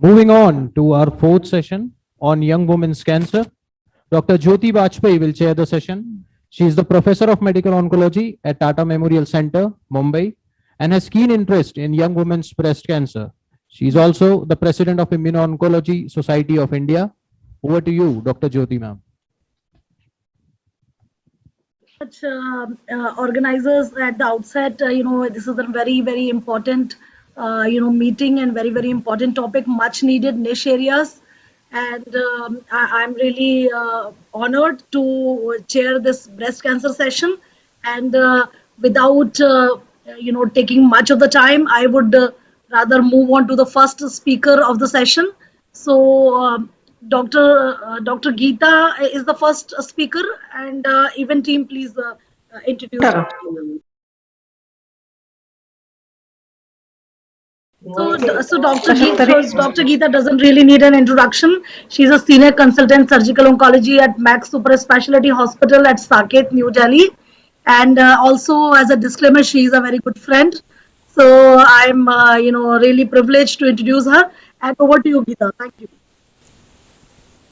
Moving on to our fourth session on young women's cancer, Dr. Jyoti Bajpayee will chair the session. She is the professor of medical oncology at Tata Memorial Center, Mumbai, and has keen interest in young women's breast cancer. She is also the president of Immuno-Oncology Society of India. Over to you, Dr. Jyoti ma'am. Much organizers at the outset, this is a very, very important, meeting and very, very important topic, much needed niche areas. And I'm really honored to chair this breast cancer session. And without, taking much of the time, I would rather move on to the first speaker of the session. So, Dr. Geeta is the first speaker, and event team, please introduce Sure. Dr. Geeta. So Dr. Geeta doesn't really need an introduction. She's a senior consultant surgical oncology at Max Super Specialty Hospital at Saket, New Delhi, and also as a disclaimer, she is a very good friend. So I'm, really privileged to introduce her. And over to you, Geeta. Thank you.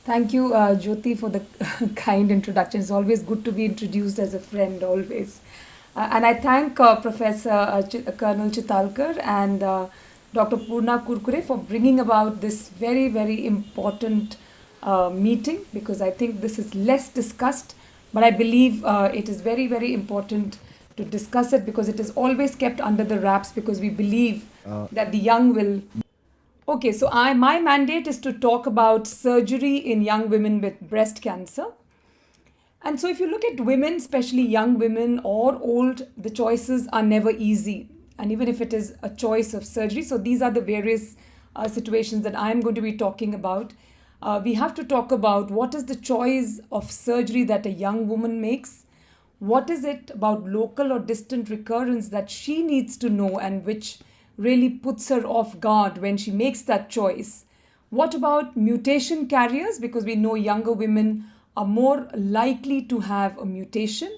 Thank you, Jyoti, for the kind introduction. It's always good to be introduced as a friend, always. And I thank Professor Colonel Chitalkar and Dr. Purna Kurkure for bringing about this very, very important meeting, because I think this is less discussed, but I believe it is very, very important to discuss it, because it is always kept under the wraps, because we believe that the young will. Okay, so my mandate is to talk about surgery in young women with breast cancer. And so if you look at women, especially young women or old, the choices are never easy. And even if it is a choice of surgery, so these are the various situations that I'm going to be talking about. We have to talk about what is the choice of surgery that a young woman makes. What is it about local or distant recurrence that she needs to know, and which really puts her off guard when she makes that choice? What about mutation carriers? Because we know younger women are more likely to have a mutation.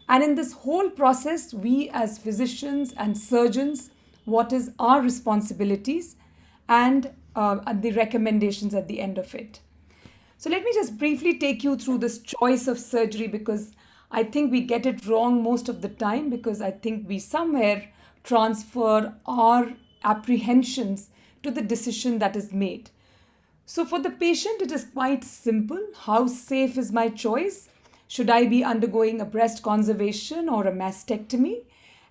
And in this whole process, we as physicians and surgeons, what is our responsibilities and the recommendations at the end of it? So let me just briefly take you through this choice of surgery, because I think we get it wrong most of the time, because I think we somewhere transfer our apprehensions to the decision that is made. So for the patient, it is quite simple. How safe is my choice? Should I be undergoing a breast conservation or a mastectomy?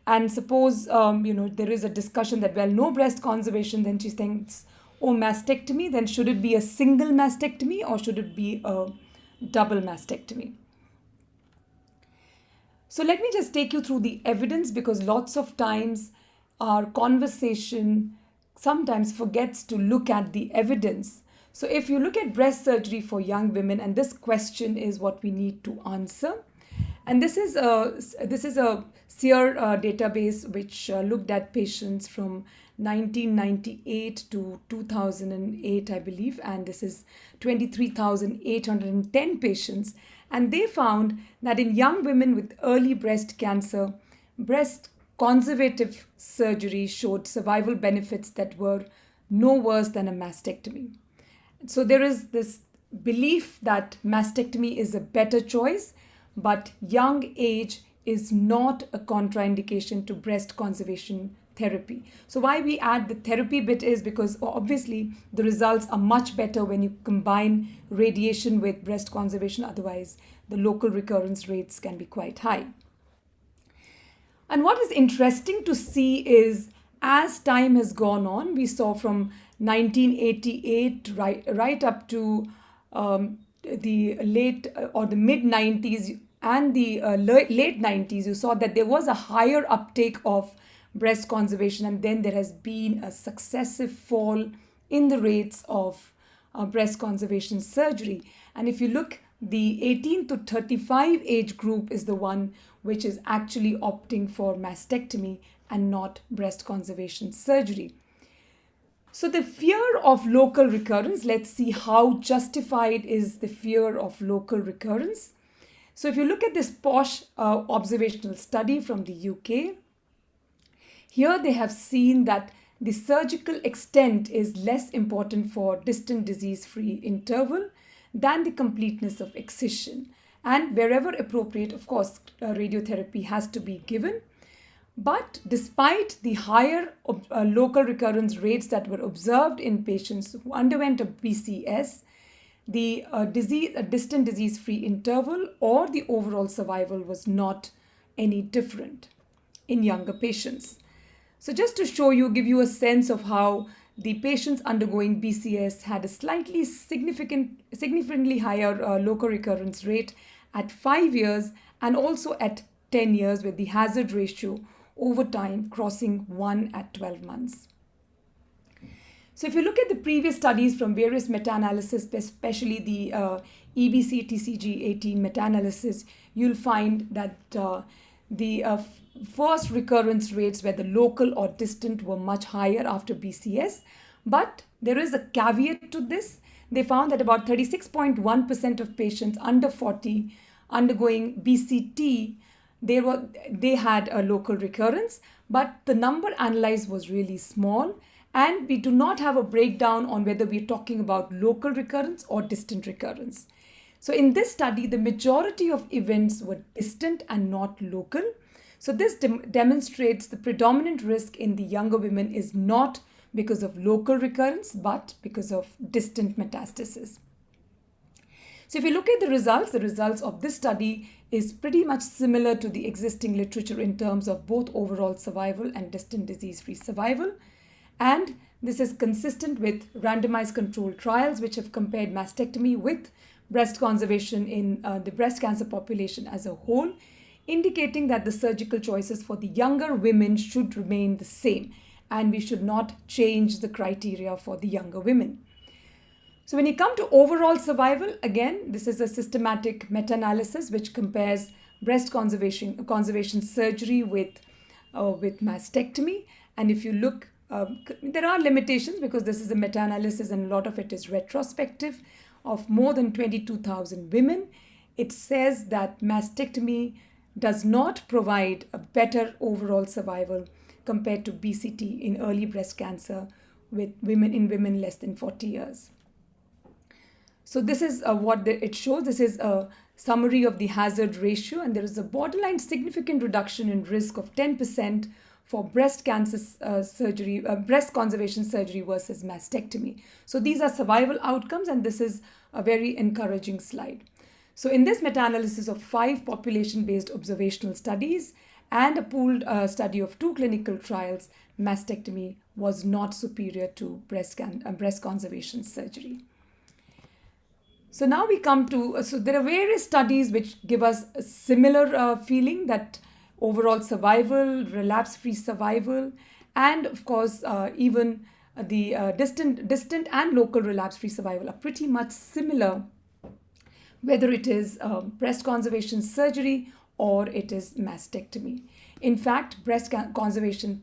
And suppose, there is a discussion that, well, no breast conservation, then she thinks, oh, mastectomy, then should it be a single mastectomy or should it be a double mastectomy? So let me just take you through the evidence, because lots of times our conversation sometimes forgets to look at the evidence. So if you look at breast surgery for young women, and this question is what we need to answer. And this is a SEER database which looked at patients from 1998 to 2008, I believe, and this is 23,810 patients. And they found that in young women with early breast cancer, breast conservative surgery showed survival benefits that were no worse than a mastectomy. So there is this belief that mastectomy is a better choice, but young age is not a contraindication to breast conservation therapy. So why we add the therapy bit is because obviously the results are much better when you combine radiation with breast conservation. Otherwise, the local recurrence rates can be quite high. And what is interesting to see is, as time has gone on, we saw from 1988 right up to the late or the mid 90s and the late 90s, you saw that there was a higher uptake of breast conservation, and then there has been a successive fall in the rates of breast conservation surgery. And if you look, the 18 to 35 age group is the one which is actually opting for mastectomy and not breast conservation surgery. So the fear of local recurrence, let's see how justified is the fear of local recurrence. So if you look at this POSH observational study from the UK, here they have seen that the surgical extent is less important for distant disease-free interval than the completeness of excision. And wherever appropriate, of course, radiotherapy has to be given. But despite the higher local recurrence rates that were observed in patients who underwent a BCS, the distant disease-free interval or the overall survival was not any different in younger patients. So just to show you, give you a sense of how the patients undergoing BCS had a significantly higher local recurrence rate at 5 years and also at 10 years, with the hazard ratio over time crossing 1 at 12 months. So if you look at the previous studies from various meta-analysis, especially the EBC-TCG18 meta-analysis, you'll find that the first recurrence rates, whether local or distant, were much higher after BCS. But there is a caveat to this. They found that about 36.1% of patients under 40 undergoing BCT, they had a local recurrence, but the number analyzed was really small. And we do not have a breakdown on whether we're talking about local recurrence or distant recurrence. So in this study, the majority of events were distant and not local. So this demonstrates the predominant risk in the younger women is not because of local recurrence, but because of distant metastasis. So if you look at the results of this study is pretty much similar to the existing literature in terms of both overall survival and distant disease-free survival. And this is consistent with randomized controlled trials which have compared mastectomy with breast conservation in the breast cancer population as a whole, indicating that the surgical choices for the younger women should remain the same and we should not change the criteria for the younger women. So when you come to overall survival, again, this is a systematic meta-analysis which compares breast conservation surgery with mastectomy. And if you look, there are limitations because this is a meta-analysis and a lot of it is retrospective of more than 22,000 women. It says that mastectomy does not provide a better overall survival compared to BCT in early breast cancer with women less than 40 years. So this is what it shows. This is a summary of the hazard ratio, and there is a borderline significant reduction in risk of 10% for breast cancer surgery, breast conservation surgery versus mastectomy. So these are survival outcomes, and this is a very encouraging slide. So in this meta-analysis of 5 population-based observational studies and a pooled study of 2 clinical trials, mastectomy was not superior to breast conservation surgery. So now we come to, so there are various studies which give us a similar feeling that overall survival, relapse-free survival, and of course, even the distant and local relapse-free survival are pretty much similar, whether it is breast conservation surgery or it is mastectomy. In fact, breast conservation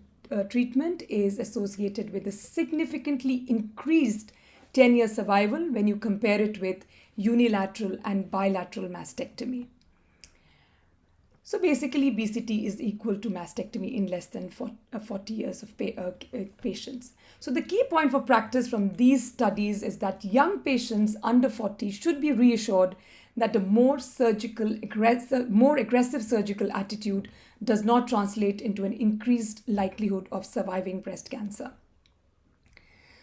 treatment is associated with a significantly increased 10-year survival when you compare it with unilateral and bilateral mastectomy. So basically, BCT is equal to mastectomy in less than 40 years of patients. So the key point for practice from these studies is that young patients under 40 should be reassured that a more aggressive surgical attitude does not translate into an increased likelihood of surviving breast cancer.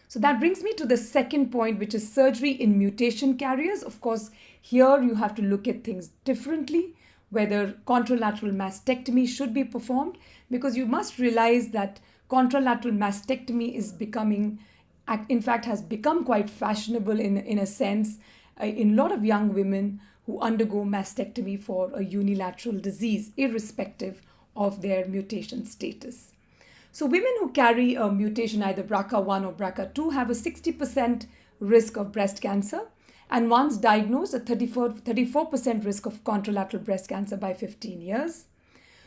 So that brings me to the second point, which is surgery in mutation carriers. Of course, here you have to look at things differently, whether contralateral mastectomy should be performed, because you must realize that contralateral mastectomy is becoming, in fact, has become quite fashionable in a sense in a lot of young women who undergo mastectomy for a unilateral disease, irrespective of their mutation status. So women who carry a mutation, either BRCA1 or BRCA2, have a 60% risk of breast cancer, and once diagnosed, a 34% risk of contralateral breast cancer by 15 years.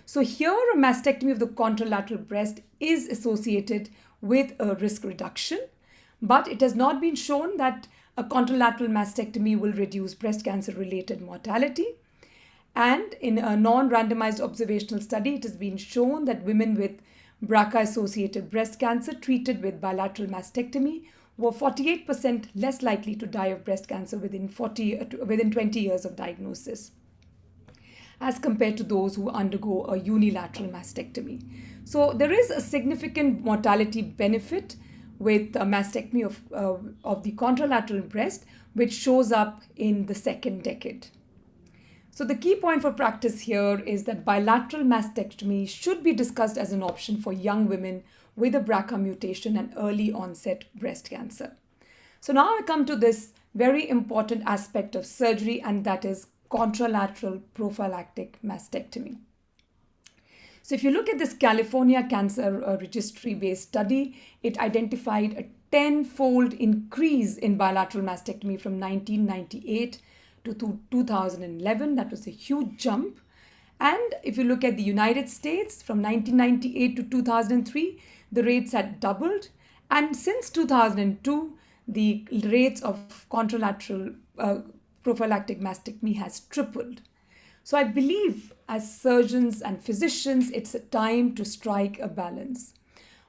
So here, a mastectomy of the contralateral breast is associated with a risk reduction, but it has not been shown that a contralateral mastectomy will reduce breast cancer-related mortality. And in a non-randomized observational study, it has been shown that women with BRCA-associated breast cancer treated with bilateral mastectomy were 48% less likely to die of breast cancer within 20 years of diagnosis, as compared to those who undergo a unilateral mastectomy. So there is a significant mortality benefit with a mastectomy of the contralateral breast, which shows up in the second decade. So the key point for practice here is that bilateral mastectomy should be discussed as an option for young women with a BRCA mutation and early onset breast cancer. So now I come to this very important aspect of surgery, and that is contralateral prophylactic mastectomy. So if you look at this California Cancer Registry-based study, it identified a 10-fold increase in bilateral mastectomy from 1998 to 2011. That was a huge jump. And if you look at the United States, from 1998 to 2003, the rates had doubled. And since 2002, the rates of contralateral prophylactic mastectomy has tripled. So I believe as surgeons and physicians, it's a time to strike a balance.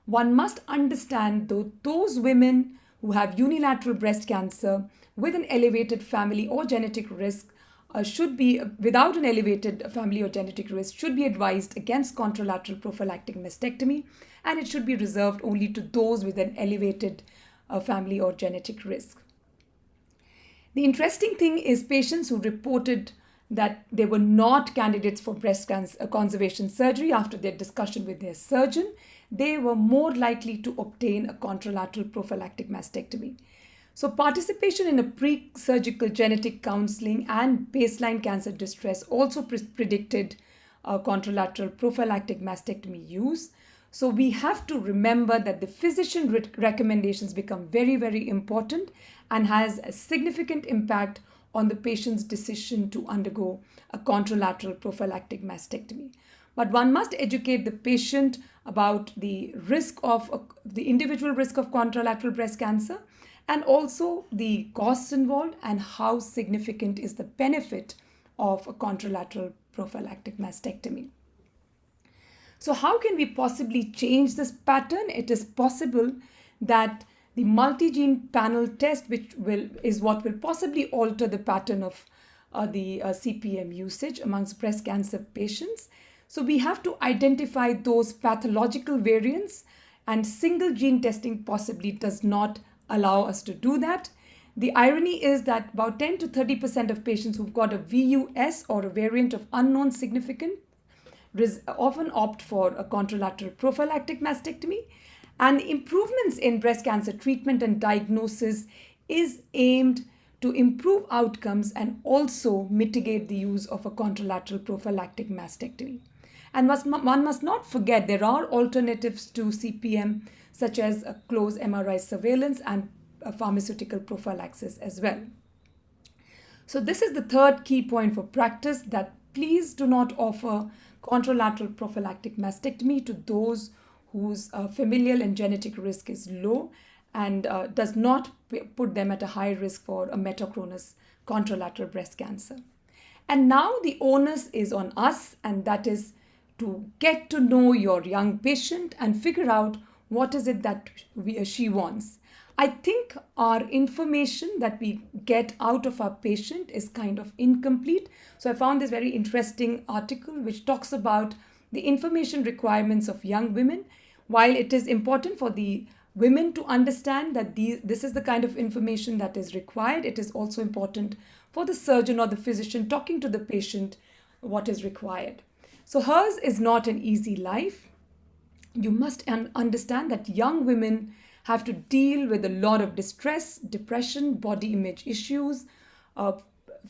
One must understand those women who have unilateral breast cancer with an elevated family or genetic risk should be without an elevated family or genetic risk should be advised against contralateral prophylactic mastectomy, and it should be reserved only to those with an elevated family or genetic risk. The interesting thing is patients who reported that they were not candidates for breast cancer conservation surgery after their discussion with their surgeon, they were more likely to obtain a contralateral prophylactic mastectomy. So participation in a pre-surgical genetic counseling and baseline cancer distress also predicted contralateral prophylactic mastectomy use. So we have to remember that the physician recommendations become very, very important and has a significant impact on the patient's decision to undergo a contralateral prophylactic mastectomy. But one must educate the patient about the risk of the individual risk of contralateral breast cancer, and also the costs involved and how significant is the benefit of a contralateral prophylactic mastectomy. So how can we possibly change this pattern? It is possible that the multi-gene panel test, which is what will possibly alter the pattern of the CPM usage amongst breast cancer patients. So we have to identify those pathological variants, and single gene testing possibly does not allow us to do that. The irony is that about 10 to 30% of patients who've got a VUS or a variant of unknown significance often opt for a contralateral prophylactic mastectomy, and the improvements in breast cancer treatment and diagnosis is aimed to improve outcomes and also mitigate the use of a contralateral prophylactic mastectomy. And one must not forget there are alternatives to CPM, such as a close MRI surveillance and a pharmaceutical prophylaxis as well. So this is the third key point for practice, that please do not offer contralateral prophylactic mastectomy to those whose familial and genetic risk is low and does not put them at a high risk for a metachronous contralateral breast cancer. And now the onus is on us, and that is to get to know your young patient and figure out what is it that she wants. I think our information that we get out of our patient is kind of incomplete. So I found this very interesting article which talks about the information requirements of young women. While it is important for the women to understand that this is the kind of information that is required, it is also important for the surgeon or the physician talking to the patient what is required. So hers is not an easy life. You must understand that young women have to deal with a lot of distress, depression, body image issues,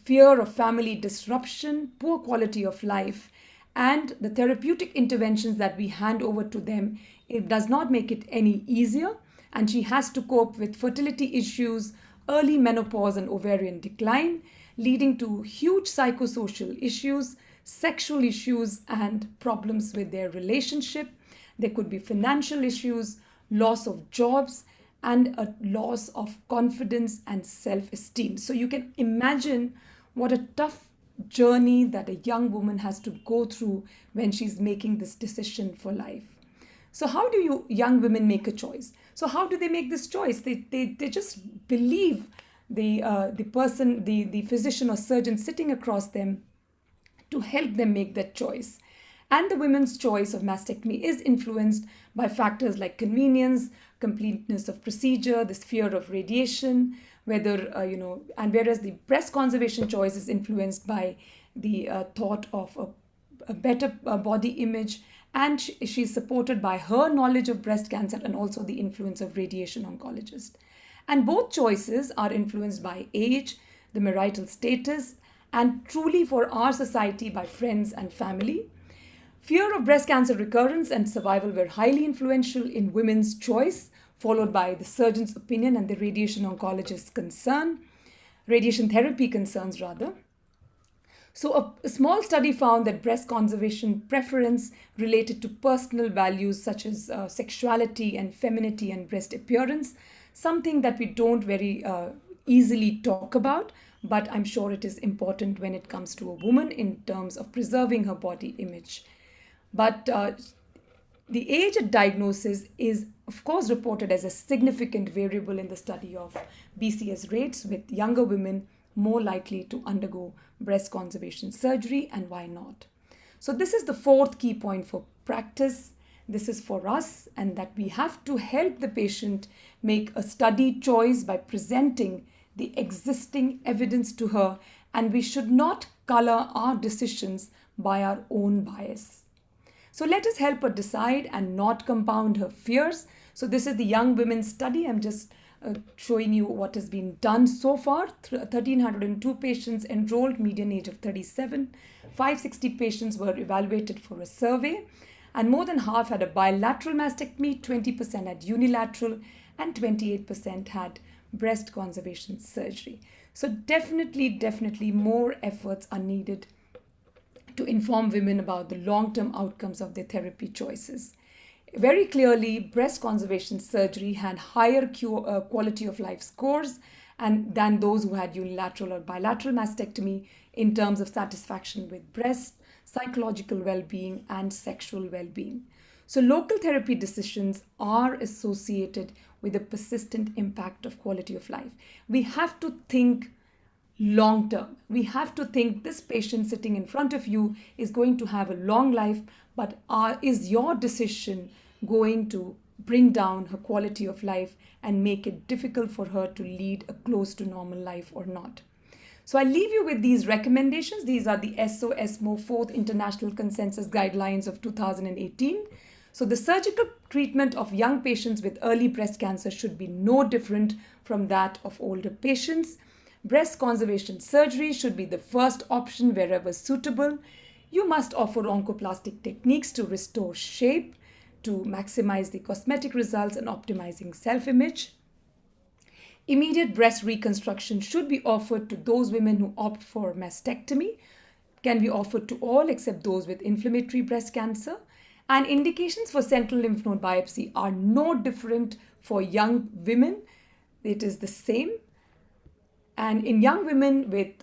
fear of family disruption, poor quality of life, and the therapeutic interventions that we hand over to them, it does not make it any easier, and she has to cope with fertility issues, early menopause and ovarian decline, leading to huge psychosocial issues, sexual issues, and problems with their relationship. There could be financial issues, loss of jobs, and a loss of confidence and self-esteem. So you can imagine what a tough journey that a young woman has to go through when she's making this decision for life. So how do you young women make a choice? So how do they make this choice? They just believe the person, the physician or surgeon sitting across them to help them make that choice. And the women's choice of mastectomy is influenced by factors like convenience, completeness of procedure, this fear of radiation, whether, and whereas the breast conservation choice is influenced by the thought of a better body image, and she's supported by her knowledge of breast cancer and also the influence of radiation oncologist. And both choices are influenced by age, the marital status, and truly for our society by friends and family. Fear of breast cancer recurrence and survival were highly influential in women's choice, followed by the surgeon's opinion and the radiation oncologist's radiation therapy concerns rather. So a small study found that breast conservation preference related to personal values such as sexuality and femininity and breast appearance, something that we don't very easily talk about, but I'm sure it is important when it comes to a woman in terms of preserving her body image. But the age at diagnosis is, of course, reported as a significant variable in the study of BCS rates, with younger women more likely to undergo breast conservation surgery, and why not? So this is the fourth key point for practice. This is for us, and that we have to help the patient make a studied choice by presenting the existing evidence to her, and we should not color our decisions by our own bias. So let us help her decide and not compound her fears. So this is the young women's study. I'm just showing you what has been done so far. 1,302 patients enrolled, median age of 37. 560 patients were evaluated for a survey, and more than half had a bilateral mastectomy, 20% had unilateral, and 28% had breast conservation surgery. So definitely more efforts are needed to inform women about the long-term outcomes of their therapy choices. Very clearly, breast conservation surgery had higher quality of life scores than those who had unilateral or bilateral mastectomy in terms of satisfaction with breast, psychological well-being, and sexual well-being. So local therapy decisions are associated with a persistent impact of quality of life. We have to think long term. We have to think this patient sitting in front of you is going to have a long life, but is your decision going to bring down her quality of life and make it difficult for her to lead a close to normal life or not? So I leave you with these recommendations. These are the ESMO 4th International Consensus Guidelines of 2018. So the surgical treatment of young patients with early breast cancer should be no different from that of older patients. Breast conservation surgery should be the first option wherever suitable. You must offer oncoplastic techniques to restore shape, to maximize the cosmetic results and optimizing self-image. Immediate breast reconstruction should be offered to those women who opt for mastectomy. It can be offered to all except those with inflammatory breast cancer. And indications for sentinel lymph node biopsy are no different for young women. It is the same. And in young women with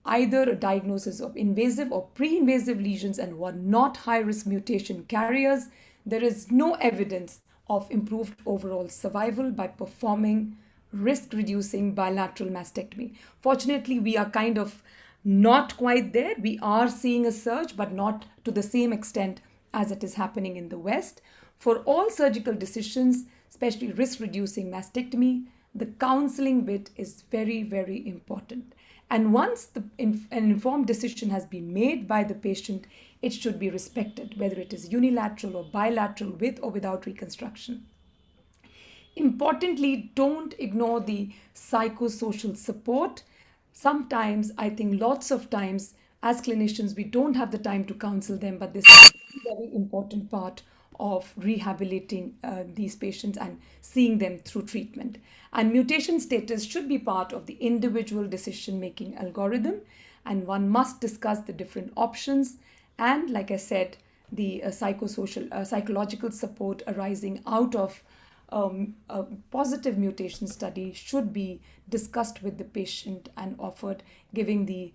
either a diagnosis of invasive or pre-invasive lesions and who are not high-risk mutation carriers, there is no evidence of improved overall survival by performing risk-reducing bilateral mastectomy. Fortunately, we are kind of not quite there. We are seeing a surge, but not to the same extent as it is happening in the West. For all surgical decisions, especially risk-reducing mastectomy, the counseling bit is very important. And once an informed decision has been made by the patient, it should be respected, whether it is unilateral or bilateral, with or without reconstruction. Importantly, don't ignore the psychosocial support. Sometimes, I think lots of times, as clinicians, we don't have the time to counsel them, but this is a very important part of rehabilitating these patients and seeing them through treatment. And mutation status should be part of the individual decision-making algorithm, and one must discuss the different options. And like I said, the psychological support arising out of a positive mutation study should be discussed with the patient and offered, given the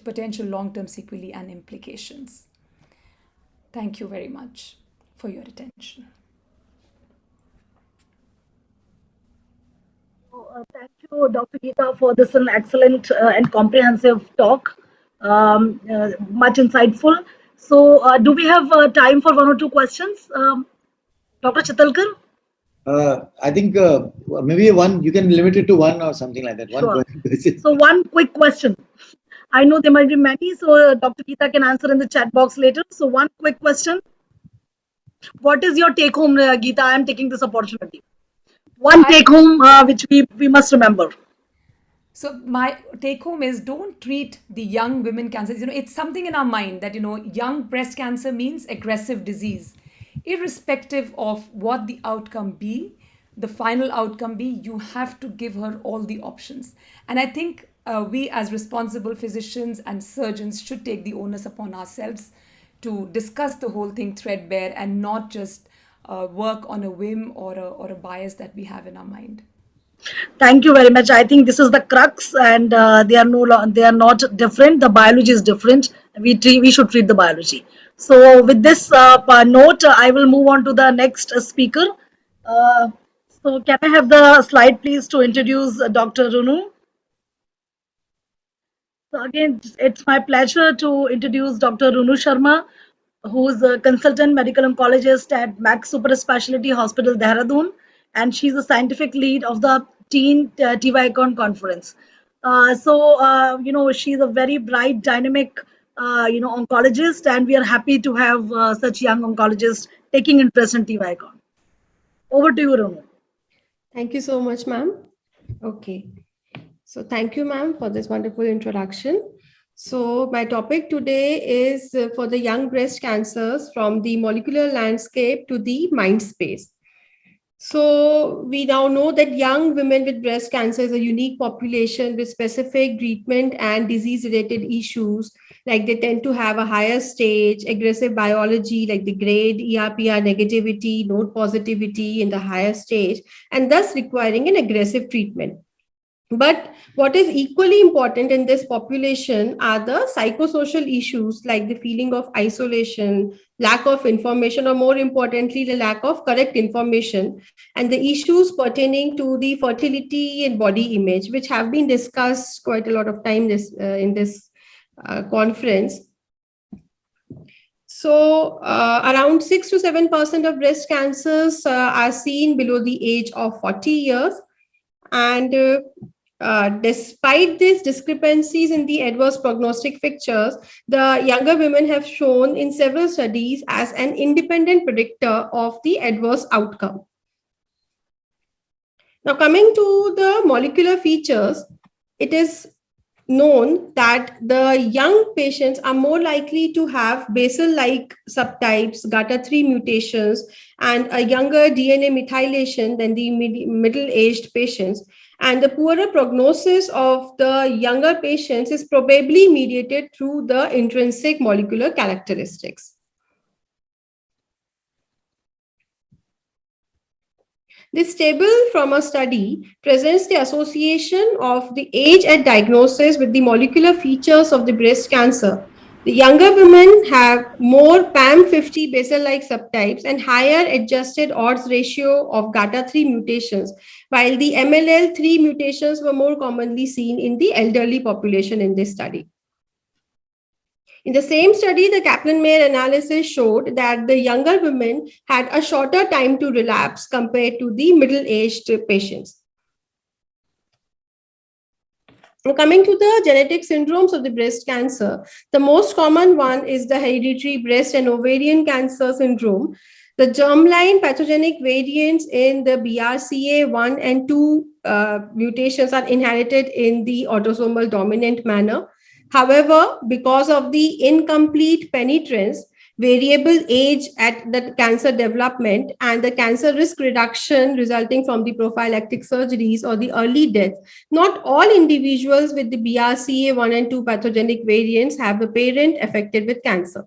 potential long-term sequelae and implications. Thank you very much. for your attention. Thank you, Dr. Geeta, for this an excellent and comprehensive talk. Much insightful. So, do we have time for one or two questions, Dr. Chitalkar? I think maybe one, you can limit it to one or something like that. One Sure. question. So, one quick question. I know there might be many, so Dr. Geeta can answer in the chat box later. So, one quick question. What is your take home, Geeta? I am taking this opportunity. One take home which we must remember. So my take home is, don't treat the young women cancers. It's something in our mind that, young breast cancer means aggressive disease. Irrespective of what the outcome be, the final outcome be, you have to give her all the options. And I think we as responsible physicians and surgeons should take the onus upon ourselves to discuss the whole thing threadbare and not just work on a whim or a bias that we have in our mind. Thank you very much. I think this is the crux, and they are not different. The biology is different. We should treat the biology. So, with this note, I will move on to the next speaker. So, can I have the slide, please, to introduce Dr. Runu? So, again, it's my pleasure to introduce Dr. Runu Sharma, who is a consultant medical oncologist at Max Super Specialty Hospital, Dehradun, and she's the scientific lead of the Teen TYCon conference. She's a very bright, dynamic, oncologist, and we are happy to have such young oncologists taking interest in TYCon. Over to you, Ronu. Thank you so much, ma'am. Okay. So thank you, ma'am, for this wonderful introduction. So my topic today is for the young breast cancers, from the molecular landscape to the mind space. So we now know that young women with breast cancer is a unique population with specific treatment and disease-related issues. Like, they tend to have a higher stage, aggressive biology, like the grade, ERPR negativity, node positivity in the higher stage, and thus requiring an aggressive treatment. But what is equally important in this population are the psychosocial issues, like the feeling of isolation, lack of information, or more importantly, the lack of correct information, and the issues pertaining to the fertility and body image, which have been discussed quite a lot of time in this conference. So around 6 to 7% of breast cancers are seen below the age of 40 years. And despite these discrepancies in the adverse prognostic features, the younger women have shown in several studies as an independent predictor of the adverse outcome. Now, coming to the molecular features, it is known that the young patients are more likely to have basal-like subtypes, GATA3 mutations, and a younger DNA methylation than the middle-aged patients. And the poorer prognosis of the younger patients is probably mediated through the intrinsic molecular characteristics. This table from a study presents the association of the age at diagnosis with the molecular features of the breast cancer. The younger women have more PAM50 basal-like subtypes and higher adjusted odds ratio of GATA3 mutations, while the MLL3 mutations were more commonly seen in the elderly population in this study. In the same study, the Kaplan-Meier analysis showed that the younger women had a shorter time to relapse compared to the middle-aged patients. Now, coming to the genetic syndromes of the breast cancer, the most common one is the hereditary breast and ovarian cancer syndrome. The germline pathogenic variants in the BRCA1 and 2 mutations are inherited in the autosomal dominant manner. However, because of the incomplete penetrance, variable age at the cancer development, and the cancer risk reduction resulting from the prophylactic surgeries or the early death, not all individuals with the BRCA1 and 2 pathogenic variants have a parent affected with cancer.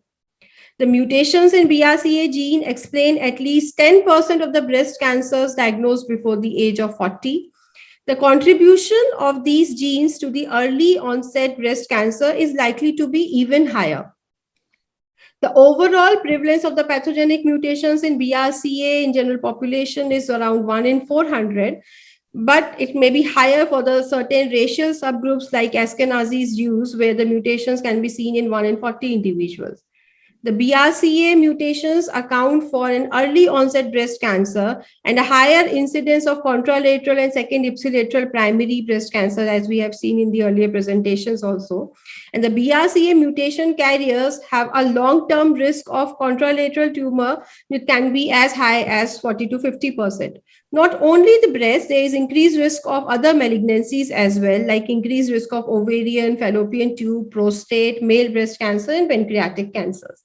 The mutations in BRCA gene explain at least 10% of the breast cancers diagnosed before the age of 40. The contribution of these genes to the early onset breast cancer is likely to be even higher. The overall prevalence of the pathogenic mutations in BRCA in general population is around 1 in 400, but it may be higher for the certain racial subgroups like Ashkenazis Jews, where the mutations can be seen in 1 in 40 individuals. The BRCA mutations account for an early onset breast cancer and a higher incidence of contralateral and second ipsilateral primary breast cancer, as we have seen in the earlier presentations also. And the BRCA mutation carriers have a long-term risk of contralateral tumor, which can be as high as 40 to 50%. Not only the breast, there is increased risk of other malignancies as well, like increased risk of ovarian, fallopian tube, prostate, male breast cancer, and pancreatic cancers.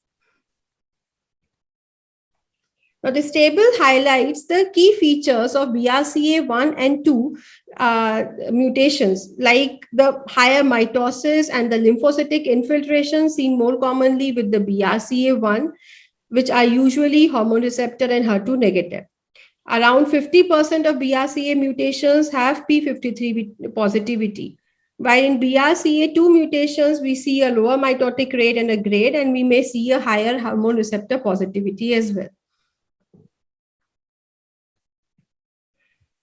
Now, this table highlights the key features of BRCA1 and 2 mutations, like the higher mitosis and the lymphocytic infiltration seen more commonly with the BRCA1, which are usually hormone receptor and HER2 negative. Around 50% of BRCA mutations have P53 positivity. While in BRCA2 mutations, we see a lower mitotic rate and a grade, and we may see a higher hormone receptor positivity as well.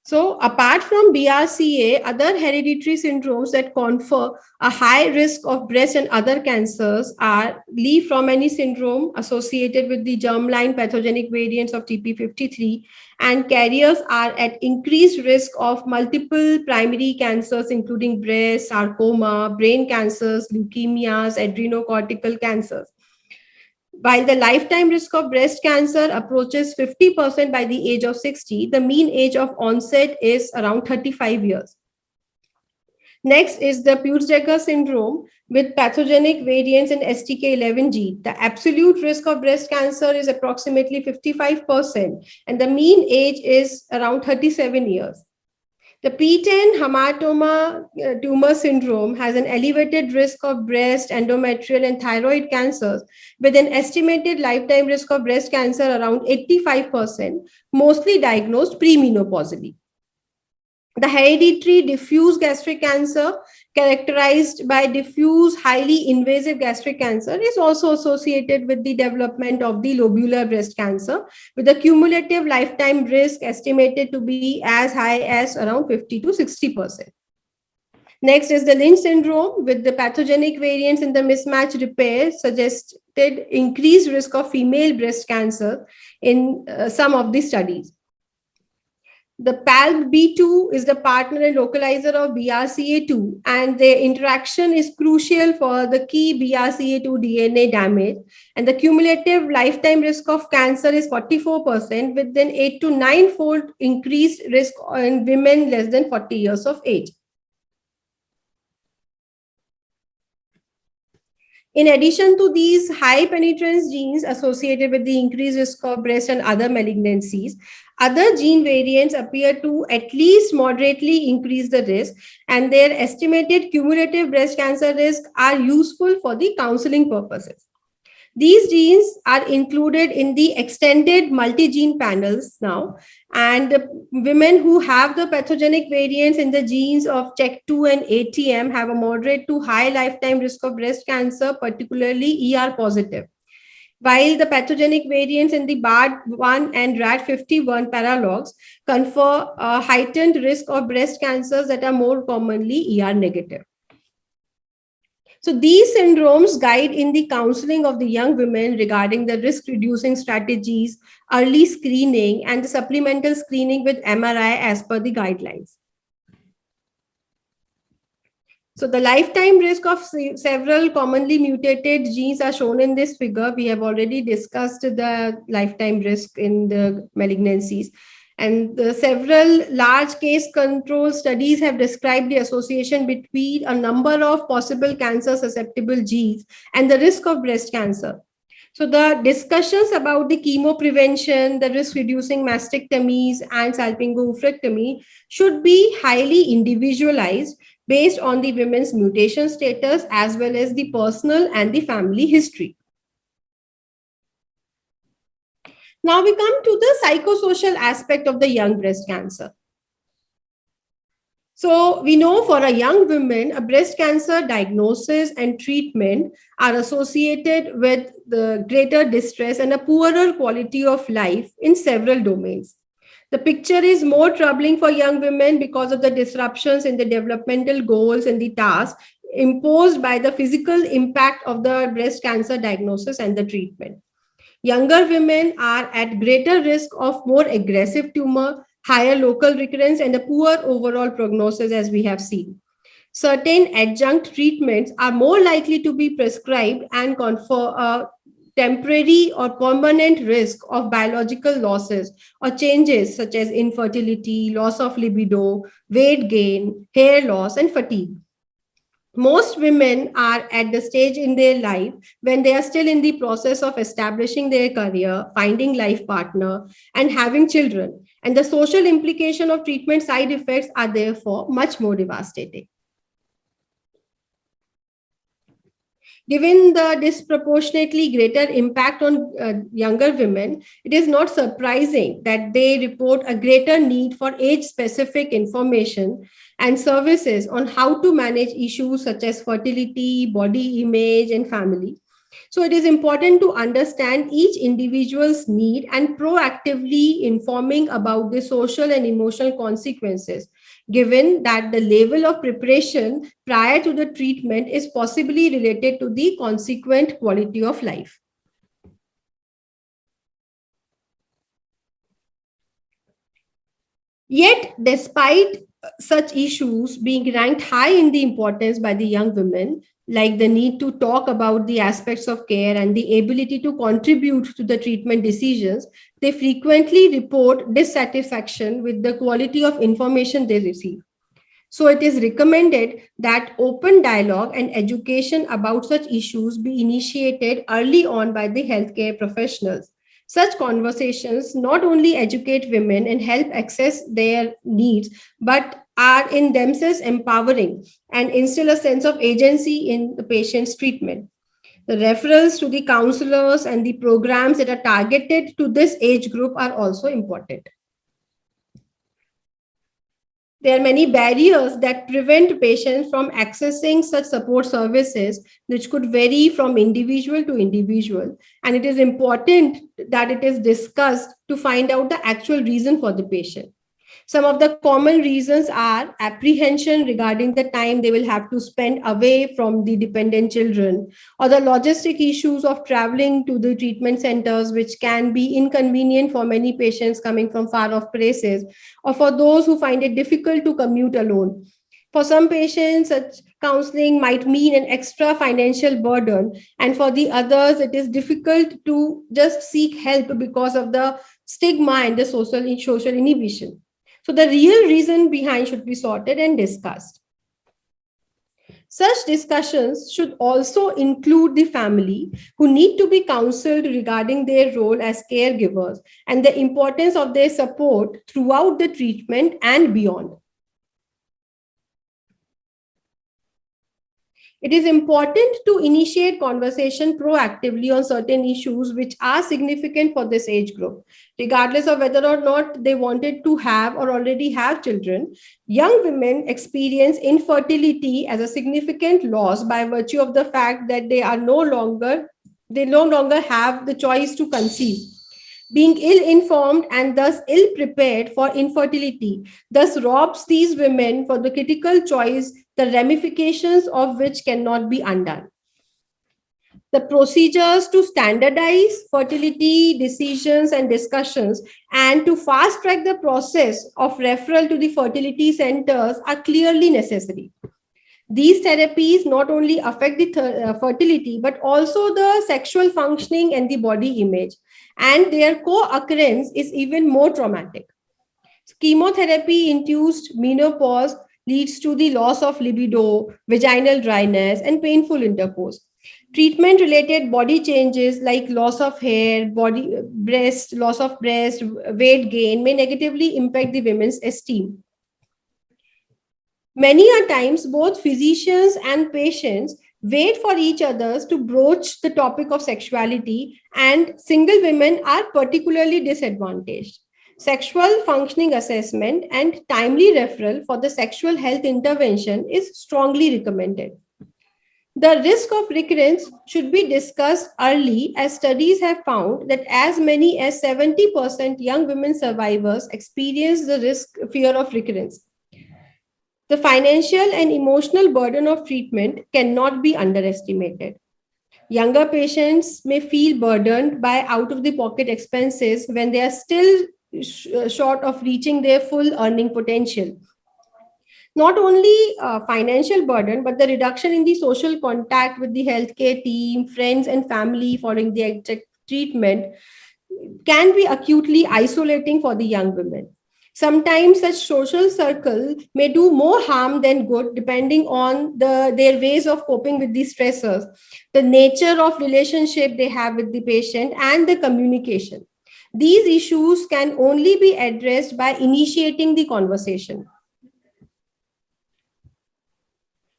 So apart from BRCA, other hereditary syndromes that confer a high risk of breast and other cancers are Li-Fraumeni syndrome associated with the germline pathogenic variants of TP53, and carriers are at increased risk of multiple primary cancers, including breast, sarcoma, brain cancers, leukemias, adrenocortical cancers. While the lifetime risk of breast cancer approaches 50% by the age of 60, the mean age of onset is around 35 years. Next is the Peutz-Jeghers syndrome with pathogenic variants in STK11 gene. The absolute risk of breast cancer is approximately 55%, and the mean age is around 37 years. The P10 hematoma tumor syndrome has an elevated risk of breast, endometrial, and thyroid cancers, with an estimated lifetime risk of breast cancer around 85%, mostly diagnosed premenopausally. The hereditary diffuse gastric cancer, characterized by diffuse, highly invasive gastric cancer, is also associated with the development of the lobular breast cancer, with a cumulative lifetime risk estimated to be as high as around 50 to 60%. Next is the Lynch syndrome, with the pathogenic variants in the mismatch repair suggested increased risk of female breast cancer in some of the studies. The PALB2 is the partner and localizer of BRCA2, and their interaction is crucial for the key BRCA2 DNA damage. And the cumulative lifetime risk of cancer is 44%, with an 8 to 9-fold increased risk in women less than 40 years of age. In addition to these high penetrance genes associated with the increased risk of breast and other malignancies, other gene variants appear to at least moderately increase the risk, and their estimated cumulative breast cancer risk are useful for the counseling purposes. These genes are included in the extended multi-gene panels now, and women who have the pathogenic variants in the genes of CHEK2 and ATM have a moderate to high lifetime risk of breast cancer, particularly ER positive. While the pathogenic variants in the BARD1 and RAD51 paralogs confer a heightened risk of breast cancers that are more commonly ER negative. So these syndromes guide in the counseling of the young women regarding the risk-reducing strategies, early screening, and the supplemental screening with MRI as per the guidelines. So the lifetime risk of several commonly mutated genes are shown in this figure. We have already discussed the lifetime risk in the malignancies. And several large case control studies have described the association between a number of possible cancer susceptible genes and the risk of breast cancer. So the discussions about the chemo prevention, the risk reducing mastectomies, and salpingo-oophorectomy should be highly individualized based on the women's mutation status as well as the personal and the family history. Now we come to the psychosocial aspect of the young breast cancer. So we know for a young woman, a breast cancer diagnosis and treatment are associated with the greater distress and a poorer quality of life in several domains. The picture is more troubling for young women because of the disruptions in the developmental goals and the tasks imposed by the physical impact of the breast cancer diagnosis and the treatment. Younger women are at greater risk of more aggressive tumor, higher local recurrence, and a poor overall prognosis, as we have seen. Certain adjunct treatments are more likely to be prescribed and confer a temporary or permanent risk of biological losses or changes such as infertility, loss of libido, weight gain, hair loss, and fatigue. Most women are at the stage in their life when they are still in the process of establishing their career, finding life partner, and having children. And the social implication of treatment side effects are therefore much more devastating. Given the disproportionately greater impact on younger women, it is not surprising that they report a greater need for age-specific information and services on how to manage issues such as fertility, body image, and family. So it is important to understand each individual's need and proactively informing about the social and emotional consequences, given that the level of preparation prior to the treatment is possibly related to the consequent quality of life. Yet, despite such issues being ranked high in the importance by the young women, like the need to talk about the aspects of care and the ability to contribute to the treatment decisions, they frequently report dissatisfaction with the quality of information they receive. So it is recommended that open dialogue and education about such issues be initiated early on by the healthcare professionals. Such conversations not only educate women and help access their needs, but are in themselves empowering and instill a sense of agency in the patient's treatment. The referrals to the counselors and the programs that are targeted to this age group are also important. There are many barriers that prevent patients from accessing such support services, which could vary from individual to individual. And it is important that it is discussed to find out the actual reason for the patient. Some of the common reasons are apprehension regarding the time they will have to spend away from the dependent children, or the logistic issues of traveling to the treatment centers, which can be inconvenient for many patients coming from far off places, or for those who find it difficult to commute alone. For some patients, such counseling might mean an extra financial burden, and for the others, it is difficult to just seek help because of the stigma and the social inhibition. So the real reason behind should be sorted and discussed. Such discussions should also include the family, who need to be counseled regarding their role as caregivers and the importance of their support throughout the treatment and beyond. It is important to initiate conversation proactively on certain issues which are significant for this age group. Regardless of whether or not they wanted to have or already have children, young women experience infertility as a significant loss by virtue of the fact that they no longer have the choice to conceive. Being ill-informed and thus ill-prepared for infertility thus robs these women for the critical choice, the ramifications of which cannot be undone. The procedures to standardize fertility decisions and discussions and to fast-track the process of referral to the fertility centers are clearly necessary. These therapies not only affect the fertility, but also the sexual functioning and the body image, and their co-occurrence is even more traumatic. Chemotherapy-induced menopause leads to the loss of libido, vaginal dryness, and painful intercourse. Treatment-related body changes like loss of hair, loss of breast, weight gain may negatively impact the women's esteem. Many a times, both physicians and patients wait for each other to broach the topic of sexuality, and single women are particularly disadvantaged. sexual functioning assessment and timely referral for the sexual health intervention is strongly recommended. The risk of recurrence should be discussed early, as studies have found that as many as 70% young women survivors experience the fear of recurrence. The financial and emotional burden of treatment cannot be underestimated. Younger patients may feel burdened by out of the pocket expenses when they are still short of reaching their full earning potential. Not only financial burden, but the reduction in the social contact with the healthcare team, friends, and family following the exact treatment can be acutely isolating for the young women. Sometimes such social circle may do more harm than good, depending on their ways of coping with these stressors, the nature of relationship they have with the patient, and the communication. These issues can only be addressed by initiating the conversation.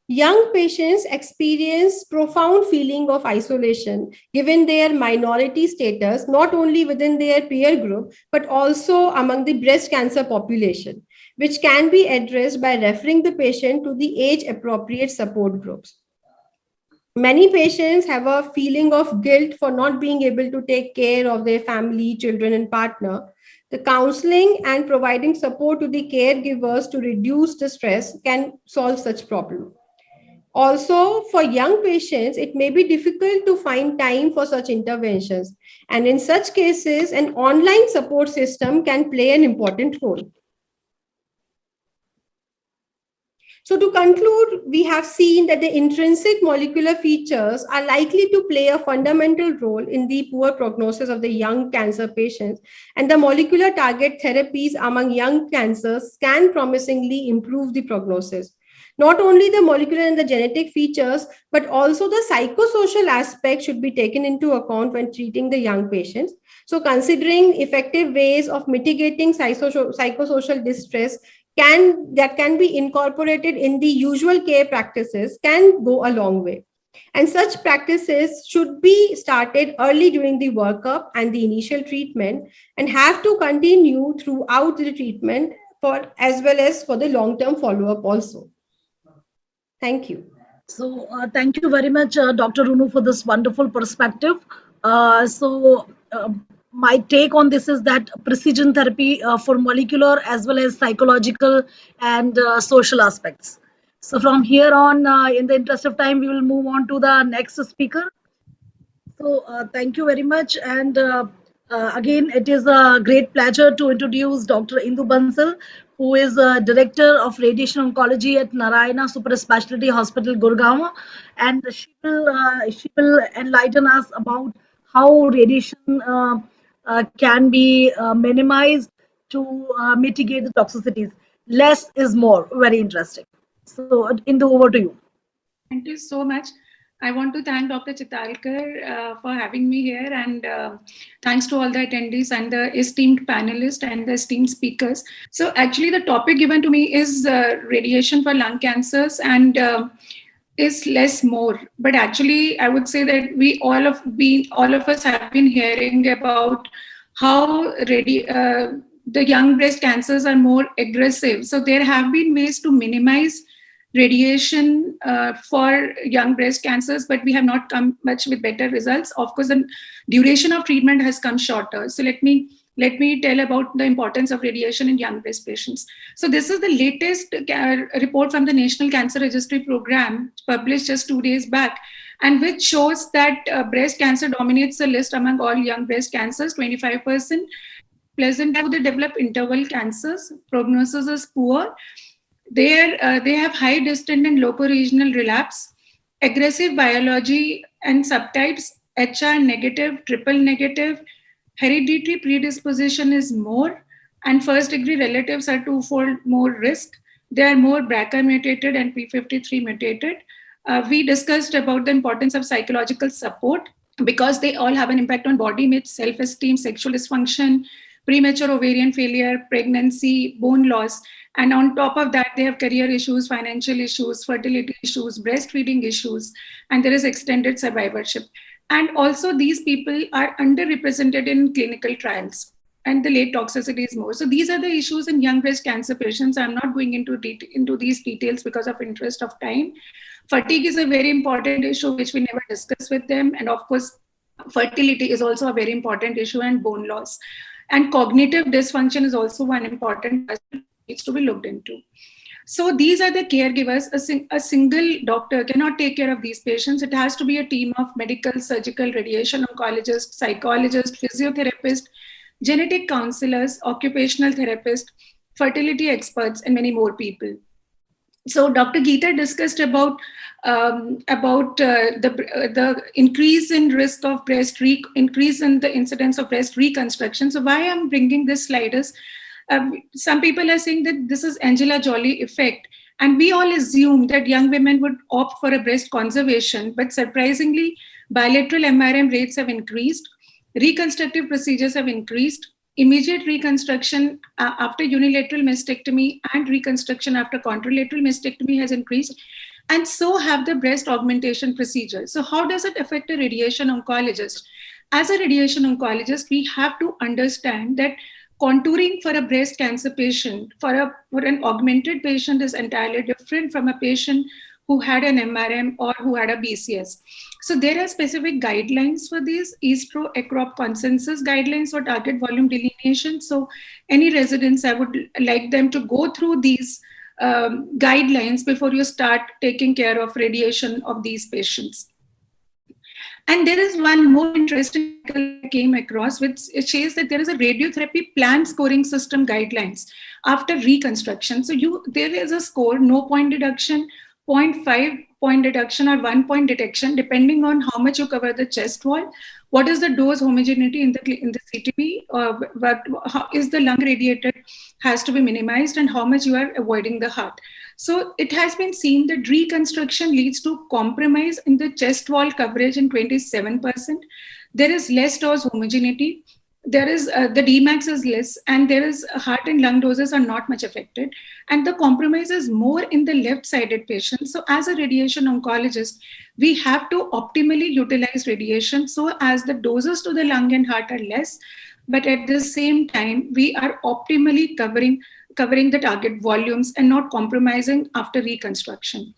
Young patients experience profound feeling of isolation given their minority status, not only within their peer group, but also among the breast cancer population, which can be addressed by referring the patient to the age-appropriate support groups. Many patients have a feeling of guilt for not being able to take care of their family, children, and partner. The counseling and providing support to the caregivers to reduce the stress can solve such problem. Also, for young patients, it may be difficult to find time for such interventions. And in such cases, an online support system can play an important role. So to conclude, we have seen that the intrinsic molecular features are likely to play a fundamental role in the poor prognosis of the young cancer patients, and the molecular target therapies among young cancers can promisingly improve the prognosis. Not only the molecular and the genetic features, but also the psychosocial aspect should be taken into account when treating the young patients. So considering effective ways of mitigating psychosocial distress that can be incorporated in the usual care practices can go a long way. And such practices should be started early during the workup and the initial treatment, and have to continue throughout the treatment as well as for the long-term follow-up also. Thank you. So thank you very much, Dr. Runu, for this wonderful perspective. My take on this is that precision therapy for molecular as well as psychological and social aspects. So from here on, in the interest of time, we will move on to the next speaker. So thank you very much. And again, it is a great pleasure to introduce Dr. Indu Bansal, who is Director of Radiation Oncology at Narayana Super Specialty Hospital, Gurgaon. And she will enlighten us about how radiation can be minimized to mitigate the toxicities. Less is more. Very interesting. So Indu, over to you. Thank you so much. I want to thank Dr. Chitalkar for having me here, and thanks to all the attendees and the esteemed panelists and the esteemed speakers. So actually the topic given to me is radiation for lung cancers, and is less more. But actually I would say that all of us have been hearing about how the young breast cancers are more aggressive. So there have been ways to minimize radiation for young breast cancers, but we have not come much with better results. Of course, the duration of treatment has come shorter. So let me tell about the importance of radiation in young breast patients. So this is the latest report from the National Cancer Registry Program, published just 2 days back, and which shows that breast cancer dominates the list among all young breast cancers, 25%. Pleasant how they develop interval cancers. Prognosis is poor. They have high distant and local regional relapse, aggressive biology and subtypes, HR negative, triple negative, hereditary predisposition is more, and first degree relatives are twofold more risk. They are more BRCA mutated and P53 mutated. We discussed about the importance of psychological support because they all have an impact on body image, self-esteem, sexual dysfunction, premature ovarian failure, pregnancy, bone loss. And on top of that, they have career issues, financial issues, fertility issues, breastfeeding issues, and there is extended survivorship. And also these people are underrepresented in clinical trials. and the late toxicity is more. So these are the issues in young breast cancer patients. I'm not going into these details because of interest of time. Fatigue is a very important issue which we never discuss with them, and of course, fertility is also a very important issue, and bone loss. And cognitive dysfunction is also one important aspect needs to be looked into. So these are the caregivers. A single doctor cannot take care of these patients. It has to be a team of medical, surgical, radiation oncologist, psychologist, physiotherapist, genetic counselors, occupational therapist, fertility experts, and many more people. So Dr. Geeta discussed about the increase in risk of increase in the incidence of breast reconstruction. So why I'm bringing this slide is, some people are saying that this is Angela Jolie effect, and we all assume that young women would opt for a breast conservation, but surprisingly, bilateral MRM rates have increased, reconstructive procedures have increased, immediate reconstruction after unilateral mastectomy and reconstruction after contralateral mastectomy has increased, and so have the breast augmentation procedures. So how does it affect a radiation oncologist? As a radiation oncologist, we have to understand that contouring for a breast cancer patient, for an augmented patient, is entirely different from a patient who had an MRM or who had a BCS. So there are specific guidelines for these, ESTRO-ECROP consensus guidelines for target volume delineation. So any residents, I would like them to go through these guidelines before you start taking care of radiation of these patients. And there is one more interesting article I came across, which it says that there is a radiotherapy plan scoring system guidelines after reconstruction. So there is a score, no point deduction, 0.5 point deduction, or 1 point detection, depending on how much you cover the chest wall, what is the dose homogeneity in the CTP, how is the lung radiated has to be minimized, and how much you are avoiding the heart. So it has been seen that reconstruction leads to compromise in the chest wall coverage in 27%. There is less dose homogeneity. There is the Dmax is less, and there is heart and lung doses are not much affected, and the compromise is more in the left-sided patients. So as a radiation oncologist, we have to optimally utilize radiation so as the doses to the lung and heart are less, but at the same time we are optimally covering the target volumes and not compromising after reconstruction.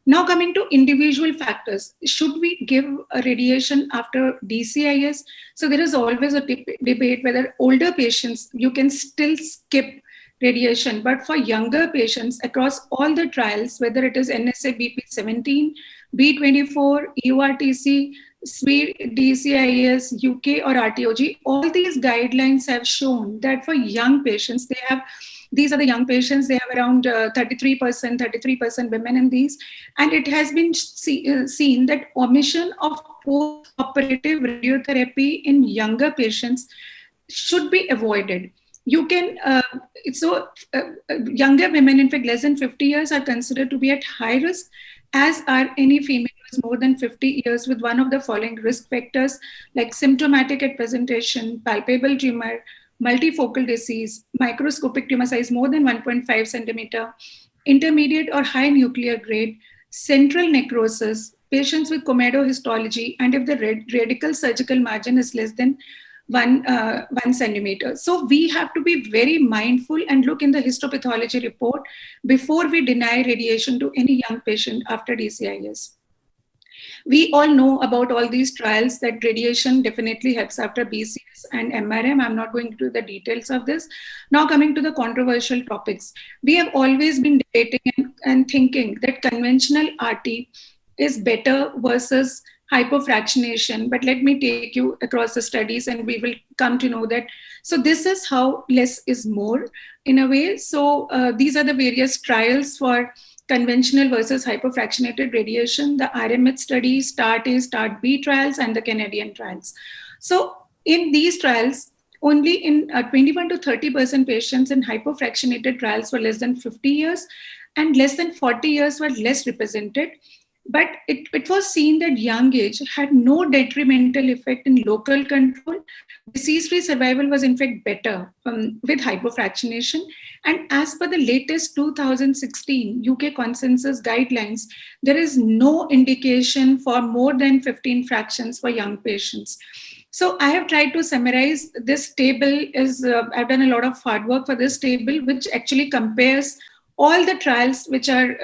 Now coming to individual factors, should we give a radiation after DCIS? So there is always a debate whether older patients, you can still skip radiation, but for younger patients across all the trials, whether it is NSA BP17, B24, EURTC, SWEDE, DCIS, UK or RTOG, all these guidelines have shown that for young patients, these are the young patients, they have around 33% women in these. And it has been seen that omission of post-operative radiotherapy in younger patients should be avoided. You can, younger women, in fact, less than 50 years are considered to be at high risk, as are any female who is more than 50 years with one of the following risk factors, like symptomatic at presentation, palpable tumor, multifocal disease, microscopic tumor size more than 1.5 centimeter, intermediate or high nuclear grade, central necrosis, patients with comedohistology, and if the radical surgical margin is less than 1 centimeter. So we have to be very mindful and look in the histopathology report before we deny radiation to any young patient after DCIS. We all know about all these trials that radiation definitely helps after BCS and MRM. I'm not going into the details of this. Now coming to the controversial topics. We have always been debating and thinking that conventional RT is better versus hypofractionation, but let me take you across the studies and we will come to know that. So this is how less is more in a way. So these are the various trials for conventional versus hypofractionated radiation, the RMH study, START-A, START-B trials, and the Canadian trials. So in these trials, only in 21 to 30% patients in hypofractionated trials were less than 50 years, and less than 40 years were less represented. But it was seen that young age had no detrimental effect in local control. Disease-free survival was in fact better with hypofractionation. And as per the latest 2016 UK consensus guidelines, there is no indication for more than 15 fractions for young patients. So I have tried to summarize this table. I've done a lot of hard work for this table, which actually compares all the trials which are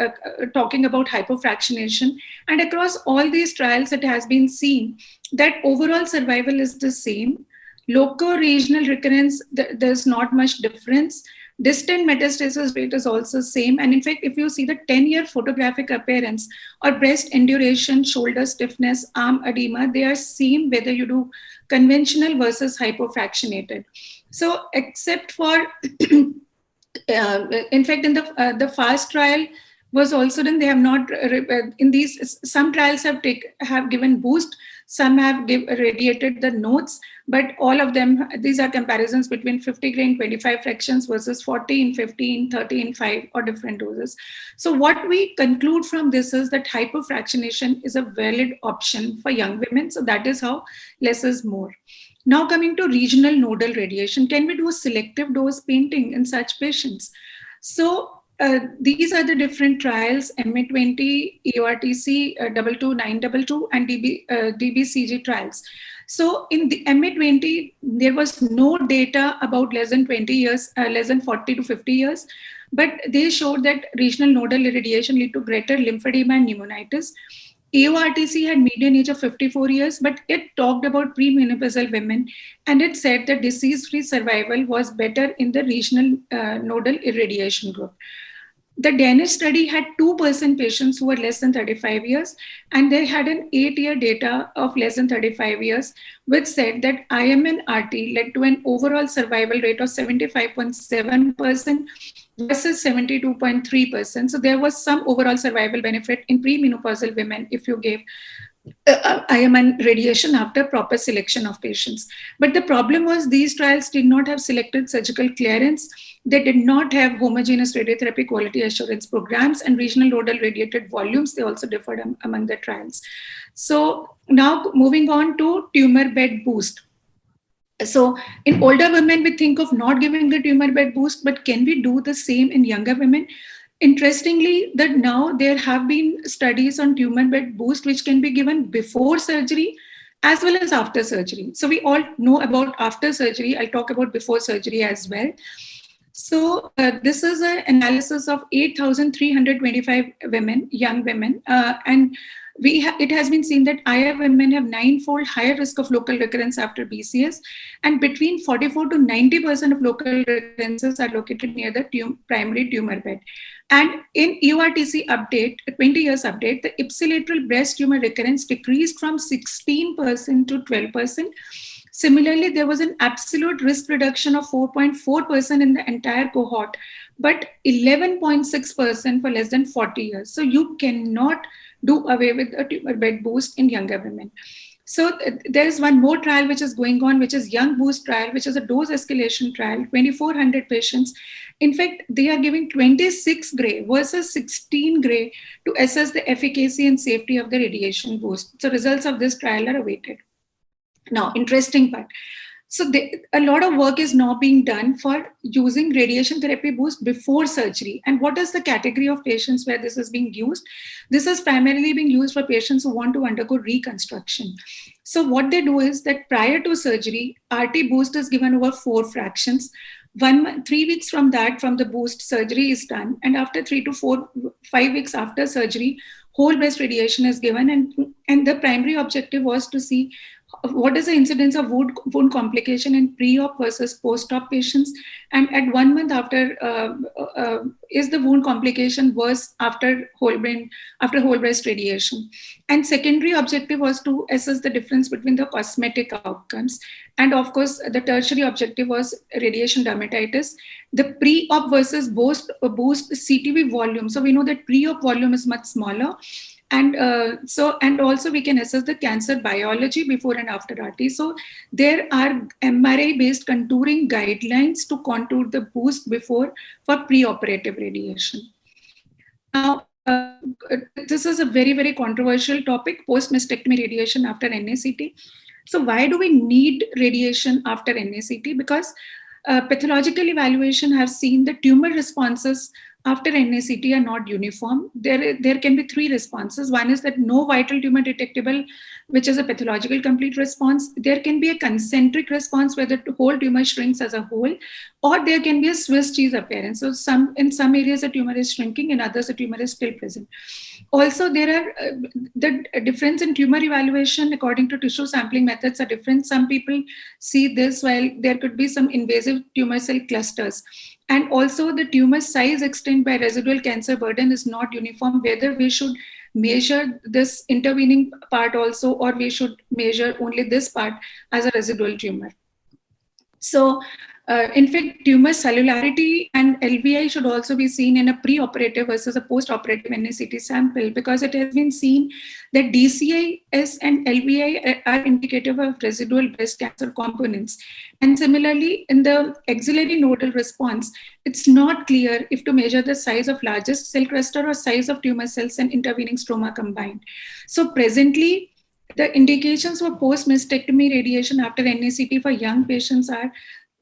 talking about hypofractionation. And across all these trials, it has been seen that overall survival is the same. Loco-regional recurrence, there's not much difference. Distant metastasis rate is also same. And in fact, if you see the 10-year photographic appearance or breast induration, shoulder stiffness, arm edema, they are same whether you do conventional versus hypofractionated. So except for, in fact, in the FAST trial was also done, they have not, in these, some trials have given boost, some have radiated the nodes, but all of them, these are comparisons between 50 gray in 25 fractions versus 40 in 15, 30 in 5 or different doses. So what we conclude from this is that hypofractionation is a valid option for young women. So that is how less is more. Now coming to regional nodal radiation, can we do selective dose painting in such patients? So these are the different trials: MA20, EORTC, 22922, and DBCG trials. So in the MA20, there was no data about less than 20 years, less than 40 to 50 years, but they showed that regional nodal irradiation lead to greater lymphedema and pneumonitis. EORTC had median age of 54 years, but it talked about premenopausal women, and it said that disease-free survival was better in the regional nodal irradiation group. The Danish study had 2% patients who were less than 35 years, and they had an 8-year data of less than 35 years, which said that IMN-RT led to an overall survival rate of 75.7% versus 72.3%. So there was some overall survival benefit in premenopausal women if you gave IMN radiation after proper selection of patients. But the problem was these trials did not have selected surgical clearance. They did not have homogeneous radiotherapy quality assurance programs, and regional nodal radiated volumes, they also differed among the trials. So now moving on to tumor bed boost. So in older women, we think of not giving the tumor bed boost, but can we do the same in younger women? Interestingly, that now there have been studies on tumor bed boost which can be given before surgery as well as after surgery. So we all know about after surgery. I'll talk about before surgery as well. So this is an analysis of 8,325 women, young women, and it has been seen that IR women have 9-fold higher risk of local recurrence after BCS, and between 44 to 90% of local recurrences are located near the primary tumor bed. And in EORTC update, 20 years update, the ipsilateral breast tumor recurrence decreased from 16% to 12%. Similarly, there was an absolute risk reduction of 4.4% in the entire cohort, but 11.6% for less than 40 years. So you cannot do away with a tumor bed boost in younger women. So there is one more trial which is going on, which is Young Boost trial, which is a dose escalation trial, 2,400 patients. In fact, they are giving 26 gray versus 16 gray to assess the efficacy and safety of the radiation boost. So results of this trial are awaited. Now, interesting part. So a lot of work is now being done for using radiation therapy boost before surgery. And what is the category of patients where this is being used? This is primarily being used for patients who want to undergo reconstruction. So what they do is that prior to surgery, RT boost is given over 4 fractions. 3 weeks from the boost, surgery is done. And after 3 to 5 weeks after surgery, whole breast radiation is given. And the primary objective was to see what is the incidence of wound complication in pre-op versus post-op patients, and at 1 month after, is the wound complication worse after whole breast radiation? And secondary objective was to assess the difference between the cosmetic outcomes, and of course the tertiary objective was radiation dermatitis. The pre-op versus boost CTV volume. So we know that pre-op volume is much smaller. And also we can assess the cancer biology before and after RT. So there are MRI-based contouring guidelines to contour the boost before for preoperative radiation. Now, this is a very, very controversial topic, post-mastectomy radiation after NACT. So why do we need radiation after NACT? Because pathological evaluation has seen the tumor responses after NACT are not uniform. There can be three responses. One is that no vital tumor detectable, which is a pathological complete response. There can be a concentric response where the whole tumor shrinks as a whole, or there can be a Swiss cheese appearance. So in some areas the tumor is shrinking, in others the tumor is still present. Also, there are the difference in tumor evaluation according to tissue sampling methods are different. Some people see this while there could be some invasive tumor cell clusters. And also the tumor size extent by residual cancer burden is not uniform, whether we should measure this intervening part also, or we should measure only this part as a residual tumor. So, in fact, tumor cellularity and LVI should also be seen in a pre-operative versus a post-operative NACT sample, because it has been seen that DCIS and LVI are indicative of residual breast cancer components. And similarly, in the axillary nodal response, it's not clear if to measure the size of largest cell cluster or size of tumor cells and intervening stroma combined. So presently, the indications for post-mastectomy radiation after NACT for young patients are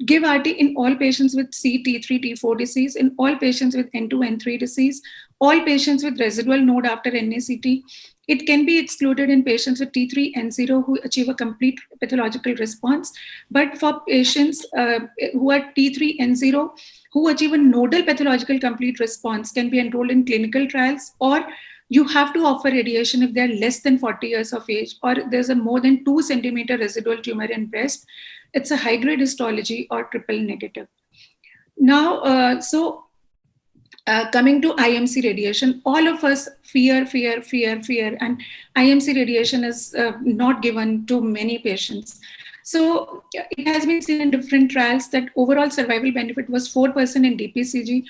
give RT in all patients with T3, T4 disease, in all patients with N2, N3 disease, all patients with residual node after NACT. It can be excluded in patients with T3, N0 who achieve a complete pathological response. But for patients who are T3, N0 who achieve a nodal pathological complete response can be enrolled in clinical trials, or you have to offer radiation if they're less than 40 years of age, or there's a more than 2 centimeter residual tumor in breast. It's a high-grade histology or triple negative. Now, coming to IMC radiation, all of us fear, and IMC radiation is not given to many patients. So it has been seen in different trials that overall survival benefit was 4% in DPCG,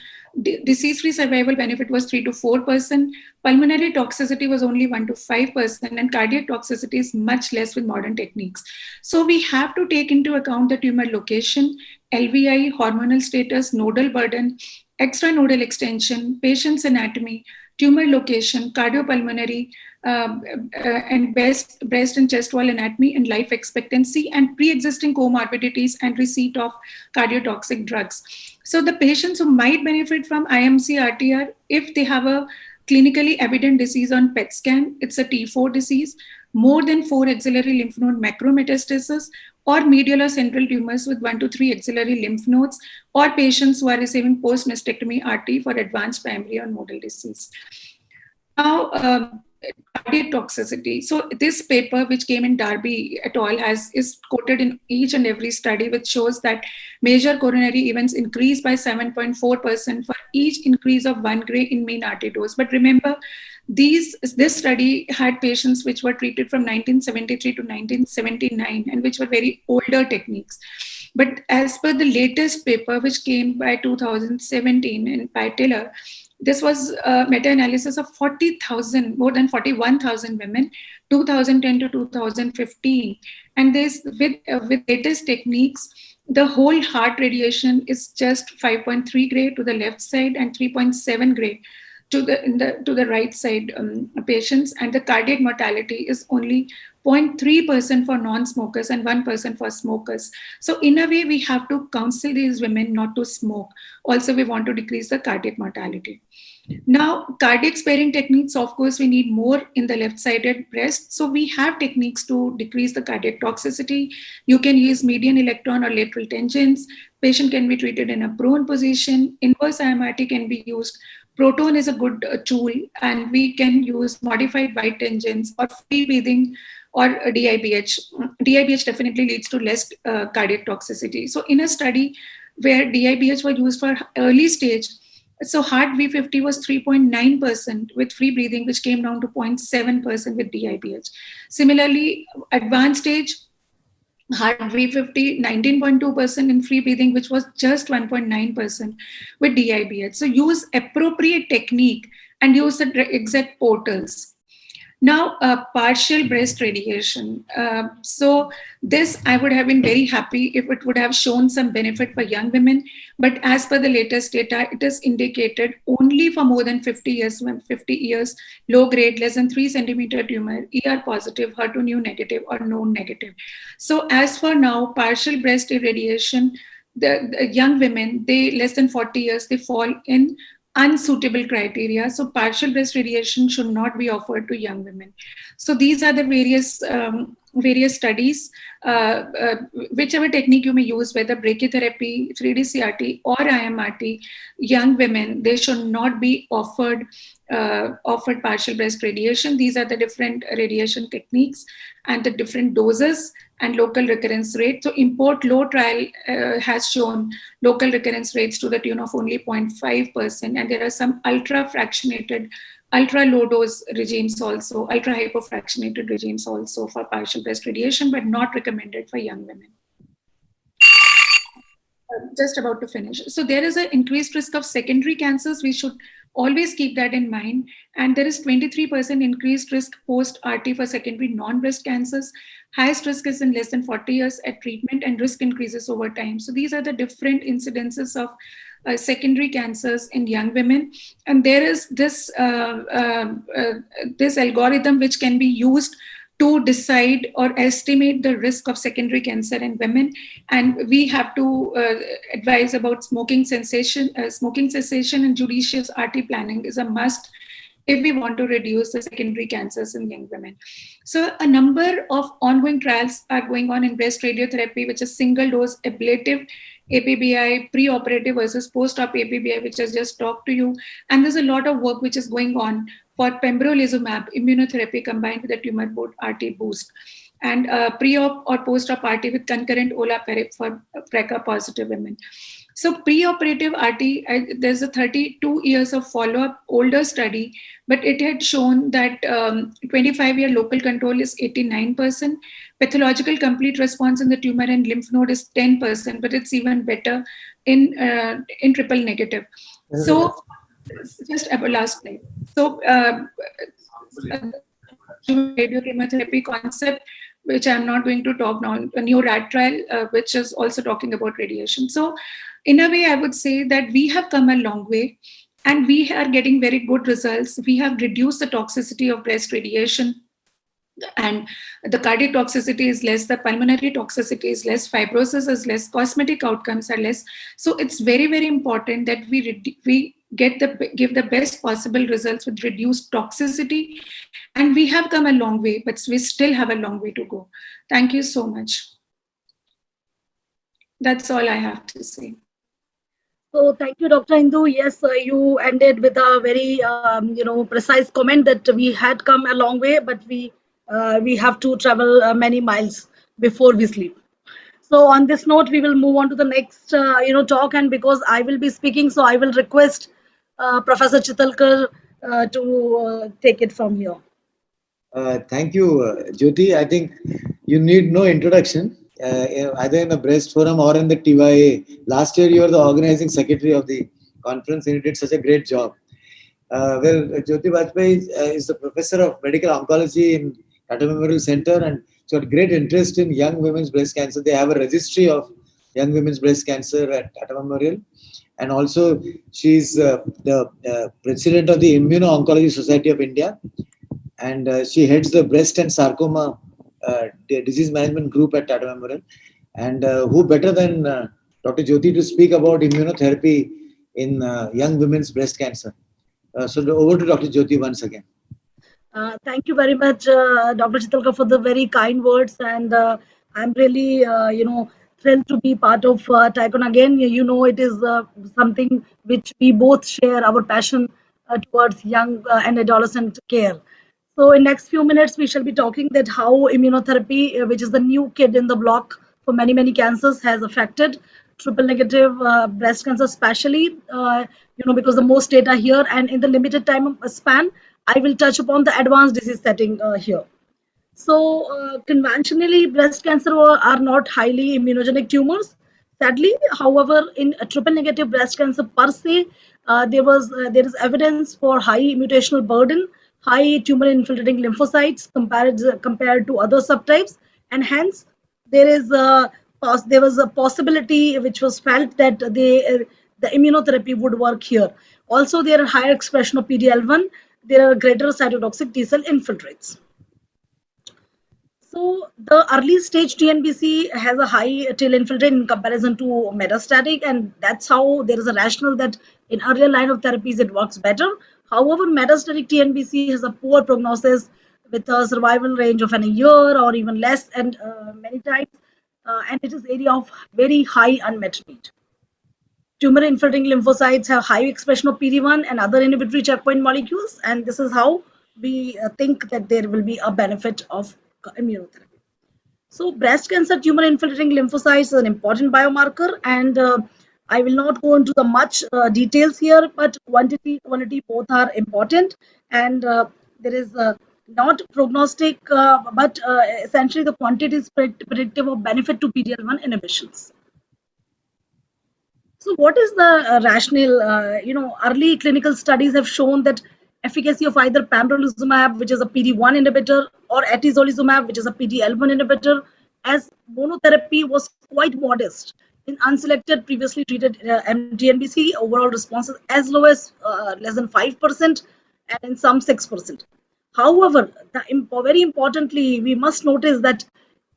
disease-free survival benefit was 3 to 4%, pulmonary toxicity was only 1 to 5%, and cardiac toxicity is much less with modern techniques. So we have to take into account the tumor location, LVI, hormonal status, nodal burden, extranodal extension, patient's anatomy, tumor location, cardiopulmonary, and breast and chest wall anatomy, and life expectancy, and pre-existing comorbidities and receipt of cardiotoxic drugs. So the patients who might benefit from IMC RTR, if they have a clinically evident disease on PET scan, it's a T4 disease, more than 4 axillary lymph node macrometastasis, or medial or central tumors with 1 to 3 axillary lymph nodes, or patients who are receiving post-mastectomy RT for advanced primary or nodal disease. Now, cardiac toxicity. So this paper, which came in Darby et al., is quoted in each and every study, which shows that major coronary events increase by 7.4% for each increase of 1 gray in mean RT dose. But remember, this study had patients which were treated from 1973 to 1979, and which were very older techniques. But as per the latest paper, which came by 2017 and by Tiller, this was a meta-analysis of 40,000, more than 41,000 women, 2010 to 2015. And this, with latest techniques, the whole heart radiation is just 5.3 gray to the left side and 3.7 gray to the right side patients, and the cardiac mortality is only 0.3% for non-smokers and 1% for smokers. So in a way, we have to counsel these women not to smoke. Also, we want to decrease the cardiac mortality. Now, cardiac sparing techniques, of course, we need more in the left-sided breast. So we have techniques to decrease the cardiac toxicity. You can use median electron or lateral tangents. Patient can be treated in a prone position. Inverse IMRT can be used. Proton is a good tool, and we can use modified white tangents or free breathing or DIBH. DIBH definitely leads to less cardiac toxicity. So in a study where DIBH was used for early stage, so heart V50 was 3.9% with free breathing, which came down to 0.7% with DIBH. Similarly, advanced stage, heart V50, 19.2% in free breathing, which was just 1.9% with DIBH. So use appropriate technique and use the exact portals. Now, partial breast radiation. So this, I would have been very happy if it would have shown some benefit for young women. But as per the latest data, it is indicated only for more than 50 years, low grade, less than 3 centimeter tumor, ER positive, HER2 negative, or known negative. So as for now, partial breast irradiation, the young women, they less than 40 years, they fall in unsuitable criteria. So partial breast radiation should not be offered to young women. So these are the various studies. Whichever technique you may use, whether brachytherapy, 3D CRT, or IMRT, young women, they should not be offered partial breast radiation. These are the different radiation techniques and the different doses and local recurrence rate. So import low trial has shown local recurrence rates to the tune of only 0.5%, and there are some ultra fractionated, ultra low dose regimes also, ultra hypofractionated regimes also for partial breast radiation, but not recommended for young women. Just about to finish. So there is an increased risk of secondary cancers. We should always keep that in mind. And there is 23% increased risk post-RT for secondary non-breast cancers. Highest risk is in less than 40 years at treatment, and risk increases over time. So these are the different incidences of secondary cancers in young women. And there is this algorithm which can be used to decide or estimate the risk of secondary cancer in women. And we have to advise about smoking cessation and judicious RT planning is a must if we want to reduce the secondary cancers in young women. So a number of ongoing trials are going on in breast radiotherapy, which is single dose ablative APBI, pre-operative versus post-op APBI, which I just talked to you. And there's a lot of work which is going on for pembrolizumab immunotherapy combined with the tumor board RT boost, and pre-op or post-op RT with concurrent olaparib for BRCA positive women. So pre-operative RT, there's a 32 years of follow-up older study, but it had shown that 25-year local control is 89%, pathological complete response in the tumor and lymph node is 10%, but it's even better in triple negative. So just about last slide. So radiochemotherapy concept, which I'm not going to talk now, a new RAD trial, which is also talking about radiation. So in a way, I would say that we have come a long way and we are getting very good results. We have reduced the toxicity of breast radiation, and the cardiac toxicity is less, the pulmonary toxicity is less, fibrosis is less, cosmetic outcomes are less. So it's very, very important that we give the best possible results with reduced toxicity. And we have come a long way, but we still have a long way to go. Thank you so much. That's all I have to say. So thank you, Dr. Indu. Yes, you ended with a very, precise comment that we had come a long way, but we have to travel many miles before we sleep. So on this note, we will move on to the next, talk. And because I will be speaking, so I will request Professor Chitalkar to take it from here. Thank you, Jyoti. I think you need no introduction. Either in the breast forum or in the TYA. Last year, you were the organizing secretary of the conference and you did such a great job. Jyoti Bajpai is the professor of medical oncology in Tata Memorial Center and she's got great interest in young women's breast cancer. They have a registry of young women's breast cancer at Tata Memorial. And also, she's the president of the Immuno-Oncology Society of India. And she heads the breast and sarcoma disease management group at Tata Memorial. And who better than Dr. Jyoti to speak about immunotherapy in young women's breast cancer. So over to Dr. Jyoti once again. Thank you very much, Dr. Chitalkar, for the very kind words. And I'm really, thrilled to be part of TICON again. It is something which we both share our passion towards young and adolescent care. So in next few minutes, we shall be talking that how immunotherapy, which is the new kid in the block for many, many cancers, has affected triple negative breast cancer, especially, because the most data here, and in the limited time span, I will touch upon the advanced disease setting here. So conventionally, breast cancer are not highly immunogenic tumors. Sadly, however, in a triple negative breast cancer per se, there is evidence for high mutational burden, high tumor infiltrating lymphocytes compared to other subtypes, and hence there was a possibility which was felt that the immunotherapy would work here. Also, there are higher expression of PD-L1. There are greater cytotoxic T cell infiltrates. So the early stage TNBC has a high TIL infiltrate in comparison to metastatic, and that's how there is a rationale that in earlier line of therapies it works better. However, metastatic TNBC has a poor prognosis with a survival range of a year or even less, and many times, and it is area of very high unmet need. Tumor infiltrating lymphocytes have high expression of PD-1 and other inhibitory checkpoint molecules, and this is how we think that there will be a benefit of immunotherapy. So breast cancer tumor infiltrating lymphocytes is an important biomarker, and I will not go into the much details here, but quantity, quality both are important, and there is not prognostic, but essentially the quantity is predictive of benefit to PD-L1 inhibitions. So what is the rationale? Early clinical studies have shown that efficacy of either pembrolizumab, which is a PD-1 inhibitor, or atezolizumab, which is a PD-L1 inhibitor, as monotherapy was quite modest in unselected previously treated MTNBC. Overall responses as low as less than 5%, and in some 6%. However, very importantly, we must notice that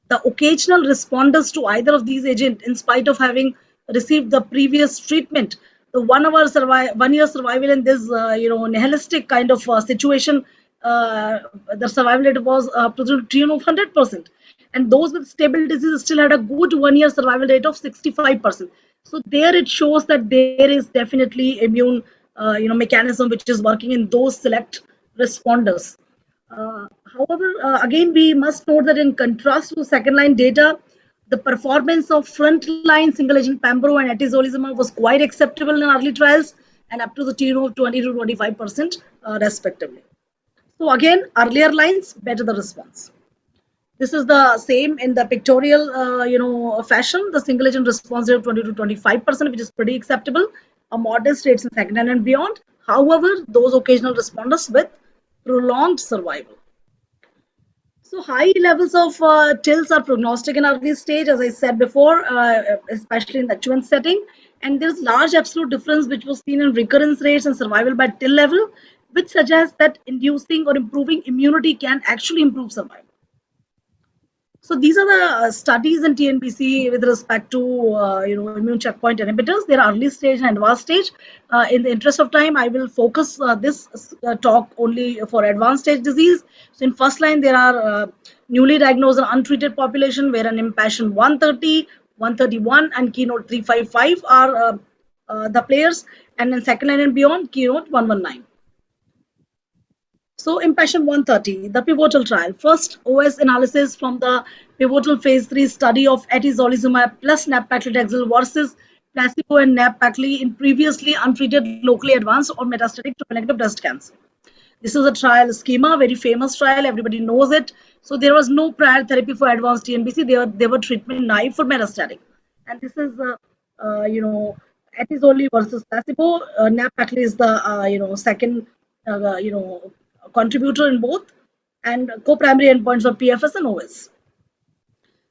the occasional responders to either of these agents, in spite of having received the previous treatment, the 1 year survival in this nihilistic kind of situation, the survival rate was up to the tune of 100%, and those with stable disease still had a good 1 year survival rate of 65%. So there it shows that there is definitely immune mechanism which is working in those select responders. However, again, we must note that in contrast to second line data, the performance of frontline single agent pembro and atezolizumab was quite acceptable in early trials and up to the tune of 20 to 25% respectively. So again, earlier lines, better the response. This is the same in the pictorial fashion. The single agent response rate of 20 to 25%, which is pretty acceptable. A modest rates in second line and beyond. However, those occasional responders with prolonged survival. So high levels of TILs are prognostic in early stage, as I said before, especially in the adjuvant setting. And there's large absolute difference which was seen in recurrence rates and survival by TIL level, which suggests that inducing or improving immunity can actually improve survival. So these are the studies in TNBC with respect to immune checkpoint inhibitors. They are early stage and advanced stage. In the interest of time, I will focus this talk only for advanced stage disease. So in first line, there are newly diagnosed and untreated population, where an Impassion 130, 131, and Keynote 355 are the players, and in second line and beyond, Keynote 119. So Impassion 130, the pivotal trial, first OS analysis from the pivotal phase 3 study of atezolizumab plus nab-paclitaxel versus placebo and nab-pacli in previously untreated locally advanced or metastatic triple-negative breast cancer. This is a trial schema, very famous trial, everybody knows it. So there was no prior therapy for advanced TNBC. They were treatment naive for metastatic. And this is, atezoli versus placebo. Nab-pacli is the, second, contributor in both, and co-primary endpoints are PFS and OS.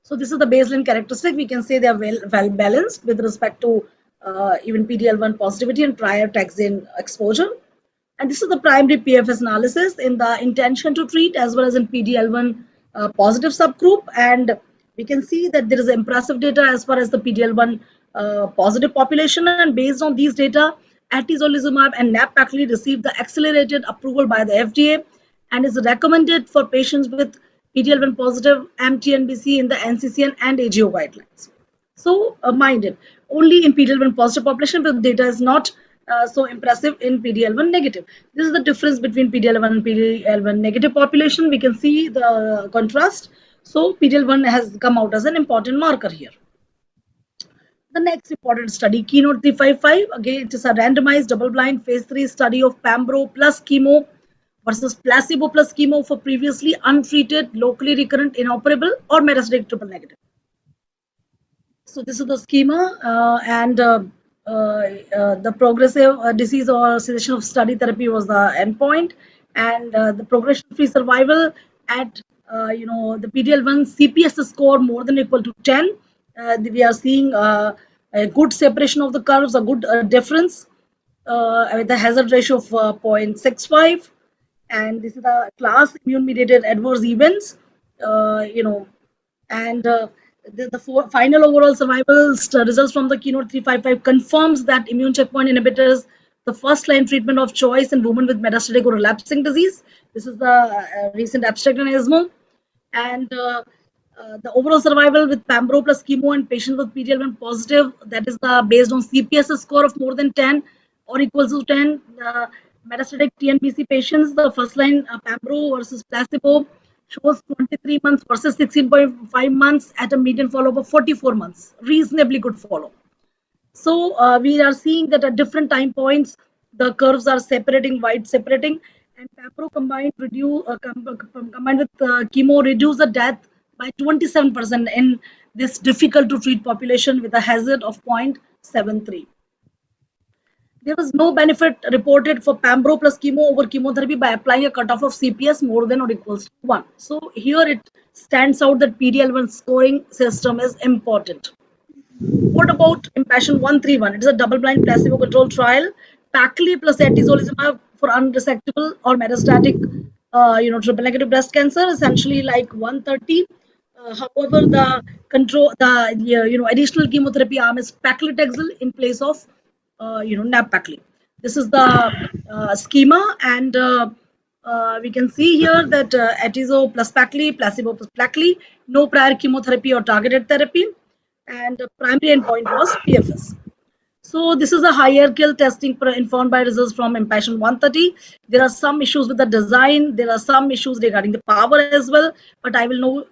So this is the baseline characteristic. We can say they are well balanced with respect to even PD-L1 positivity and prior taxane exposure. And this is the primary PFS analysis in the intention to treat as well as in PD-L1 positive subgroup. And we can see that there is impressive data as far as the PD-L1 positive population. And based on these data, atezolizumab and nab-pacli received the accelerated approval by the FDA and is recommended for patients with PD-L1 positive MTNBC in the NCCN and AGO guidelines. So mind it, only in PD-L1 positive population, but data is not so impressive in PD-L1 negative. This is the difference between PD-L1 and PD-L1 negative population. We can see the contrast. So PD-L1 has come out as an important marker here. The next important study, Keynote 355, again, it is a randomized double-blind phase 3 study of pembro plus chemo versus placebo plus chemo for previously untreated, locally recurrent, inoperable, or metastatic triple negative. So this is the schema, and the progressive disease or cessation of study therapy was the endpoint, and the progression-free survival at the PD-L1 CPS score more than or equal to 10. We are seeing a good separation of the curves, a good difference with a hazard ratio of 0.65. And this is the class immune-mediated adverse events. And the final overall survival results from the Keynote 355 confirms that immune checkpoint inhibitors, the first line treatment of choice in women with metastatic or relapsing disease. This is the recent abstract in ESMO. And the overall survival with Pambro plus chemo in patients with PD-L1 positive, that is based on CPS score of more than 10 or equals to 10. Metastatic TNBC patients, the first line Pambro versus placebo shows 23 months versus 16.5 months at a median follow-up of 44 months. Reasonably good follow. So we are seeing that at different time points, the curves are wide separating, and Pambro combined with chemo reduce the death by 27% in this difficult to treat population with a hazard of 0.73. There was no benefit reported for Pambro plus chemo over chemotherapy by applying a cutoff of CPS more than or equals to 1. So here it stands out that PD-L1 scoring system is important. What about Impassion 131? It is a double-blind placebo-controlled trial. Pacli plus atezolizumab for unresectable or metastatic, triple-negative breast cancer, essentially like 130. However, the additional chemotherapy arm is paclitaxel in place of, nab-pacli. This is the schema, and we can see here that atezo plus pacli, placebo plus pacli, no prior chemotherapy or targeted therapy, and the primary endpoint was PFS. So this is a hierarchical testing informed by results from Impassion 130. There are some issues with the design. There are some issues regarding the power as well, but I will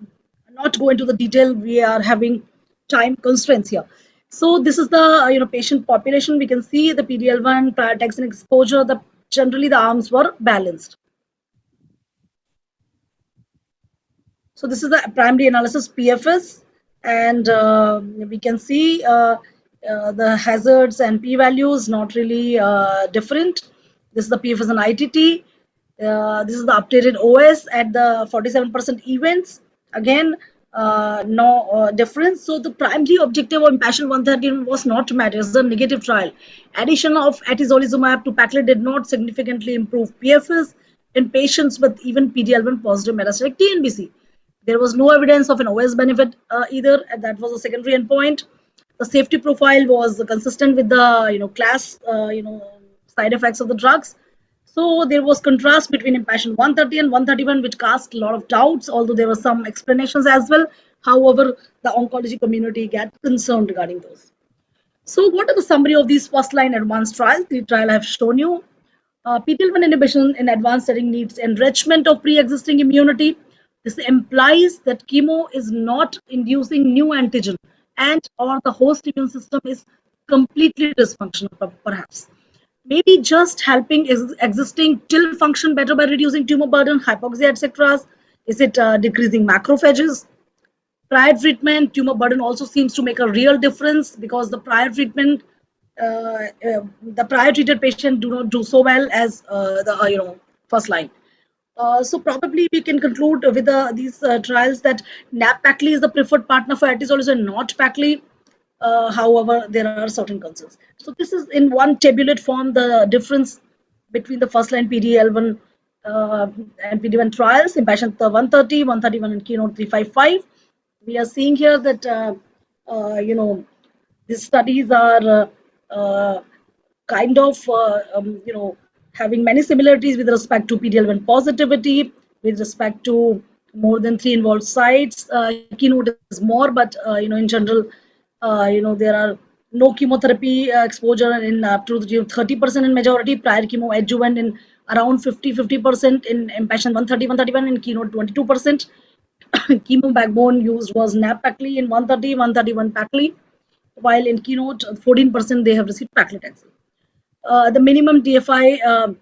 not go into the detail. We are having time constraints here. So this is the patient population. We can see the PD-L1 prior taxane exposure. Generally the arms were balanced. So this is the primary analysis PFS, and we can see the hazards and p-values not really different. This is the PFS and ITT. This is the updated OS at the 47% events. Again, no difference. So the primary objective of Impassion 130 was not to matter. It's a negative trial. Addition of atezolizumab to paclitaxel did not significantly improve PFS in patients with even PD-L1 positive metastatic TNBC. There was no evidence of an OS benefit either, and that was a secondary endpoint. The safety profile was consistent with the class side effects of the drugs. So there was contrast between Impassion 130 and 131, which cast a lot of doubts, although there were some explanations as well. However, the oncology community got concerned regarding those. So what are the summary of these first-line advanced trials? The trial I have shown you. PD-L1 inhibition in advanced setting needs enrichment of pre-existing immunity. This implies that chemo is not inducing new antigen and or the host immune system is completely dysfunctional, perhaps. Maybe just helping existing TIL function better by reducing tumor burden, hypoxia, etc. Is it decreasing macrophages? Prior treatment, tumor burden also seems to make a real difference because the prior treatment, the prior treated patient do not do so well as the first line. So probably we can conclude with these trials that nab-pacli is the preferred partner for atezolizumab and not pacli. However, there are certain concerns. So this is in one tabulate form the difference between the first line PD-L1 and PD-1 trials, Impassion 130, 131 and Keynote 355. We are seeing here that these studies are kind of having many similarities with respect to PD-L1 positivity, with respect to more than 3 involved sites. Keynote is more, but in general, there are no chemotherapy exposure in up to 30% in majority, prior chemo adjuvant in around 50% in Impassion 130, 131, in Keynote 22%. Chemo backbone used was nab-pacli in 130, 131 pacli, while in Keynote 14% they have received paclitaxel. The minimum DFI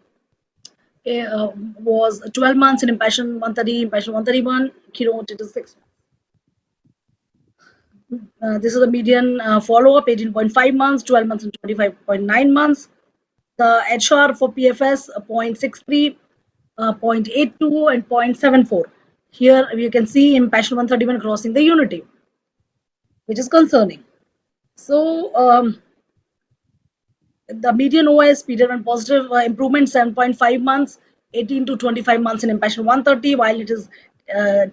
was 12 months in Impassion 130, Impassion 131, Keynote it is 6 months. This is the median follow-up, 18.5 months, 12 months and 25.9 months. The HR for PFS 0.63, 0.82 and 0.74. Here you can see Impassion 131 crossing the unity, which is concerning. So the median OS PD-L1 positive improvement 7.5 months, 18 to 25 months in Impassion 130, while it is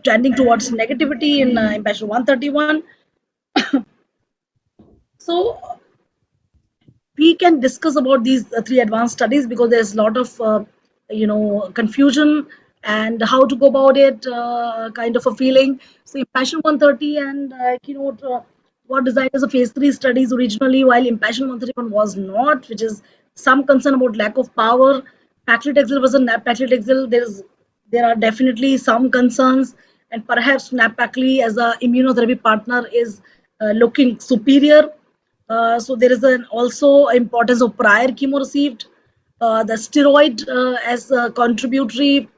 trending towards negativity in Impassion 131. So we can discuss about these three advanced studies because there's a lot of confusion and how to go about it, kind of a feeling. So Impassion 130 and Keynote were designed as a phase 3 studies originally, while Impassion 131 was not, which is some concern about lack of power. Paclitaxel was a nab-paclitaxel. There are definitely some concerns, and perhaps nab-pacli as a immunotherapy partner is looking superior. So there is an also importance of prior chemo received, the steroid as a contributory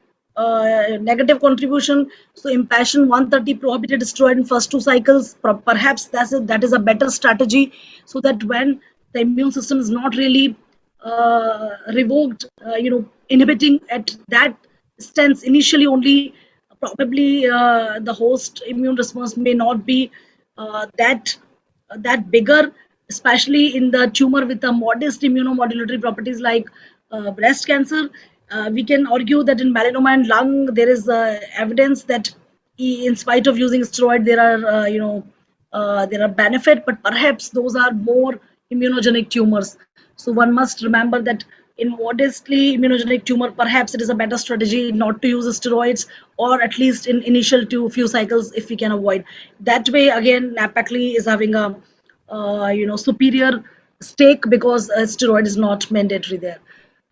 negative contribution. So Impassion 130 prohibited steroid in first 2 cycles. Perhaps that is a better strategy, so that when the immune system is not really revoked, inhibiting at that stance initially only, probably the host immune response may not be that bigger, especially in the tumor with a modest immunomodulatory properties like breast cancer. We can argue that in melanoma and lung, there is evidence that in spite of using steroid, there are benefit, but perhaps those are more immunogenic tumors. So one must remember that in modestly immunogenic tumor, perhaps it is a better strategy not to use steroids, or at least in initial few cycles if we can avoid. That way, again, Napacli is having a superior stake because steroid is not mandatory there.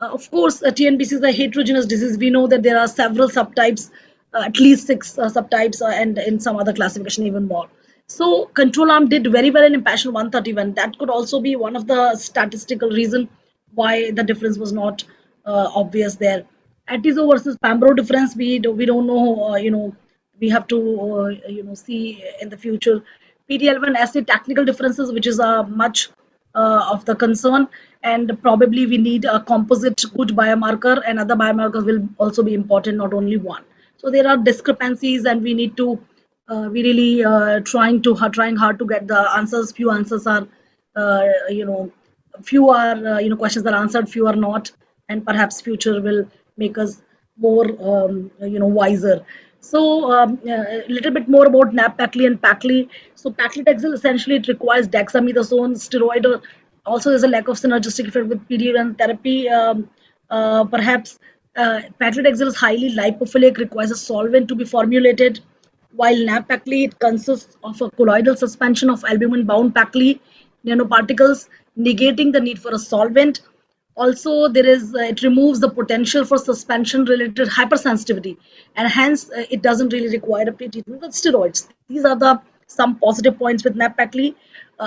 Of course, TNBC is a heterogeneous disease. We know that there are several subtypes, at least 6 subtypes, and in some other classification even more. So control arm did very well in Impassion 131. That could also be one of the statistical reason why the difference was not obvious there. Atizo versus Pambro difference, we don't know. We have to see in the future. PDL1 assay technical differences, which is a much of the concern, and probably we need a composite good biomarker, and other biomarkers will also be important, not only one. So there are discrepancies, and we need to we really trying hard to get the answers. Few answers are few are questions are answered, few are not, and perhaps future will make us more wiser. So a little bit more about nab-pacli and pacli. So paclitaxel, essentially it requires dexamethasone steroid. Also there's a lack of synergistic effect with PD-1 therapy. Perhaps paclitaxel is highly lipophilic, requires a solvent to be formulated, while nab-pacli, it consists of a colloidal suspension of albumin-bound pacli nanoparticles, negating the need for a solvent. Also, it removes the potential for suspension-related hypersensitivity, and hence it doesn't really require a pre-treatment with steroids. These are the some positive points with nab-pacli.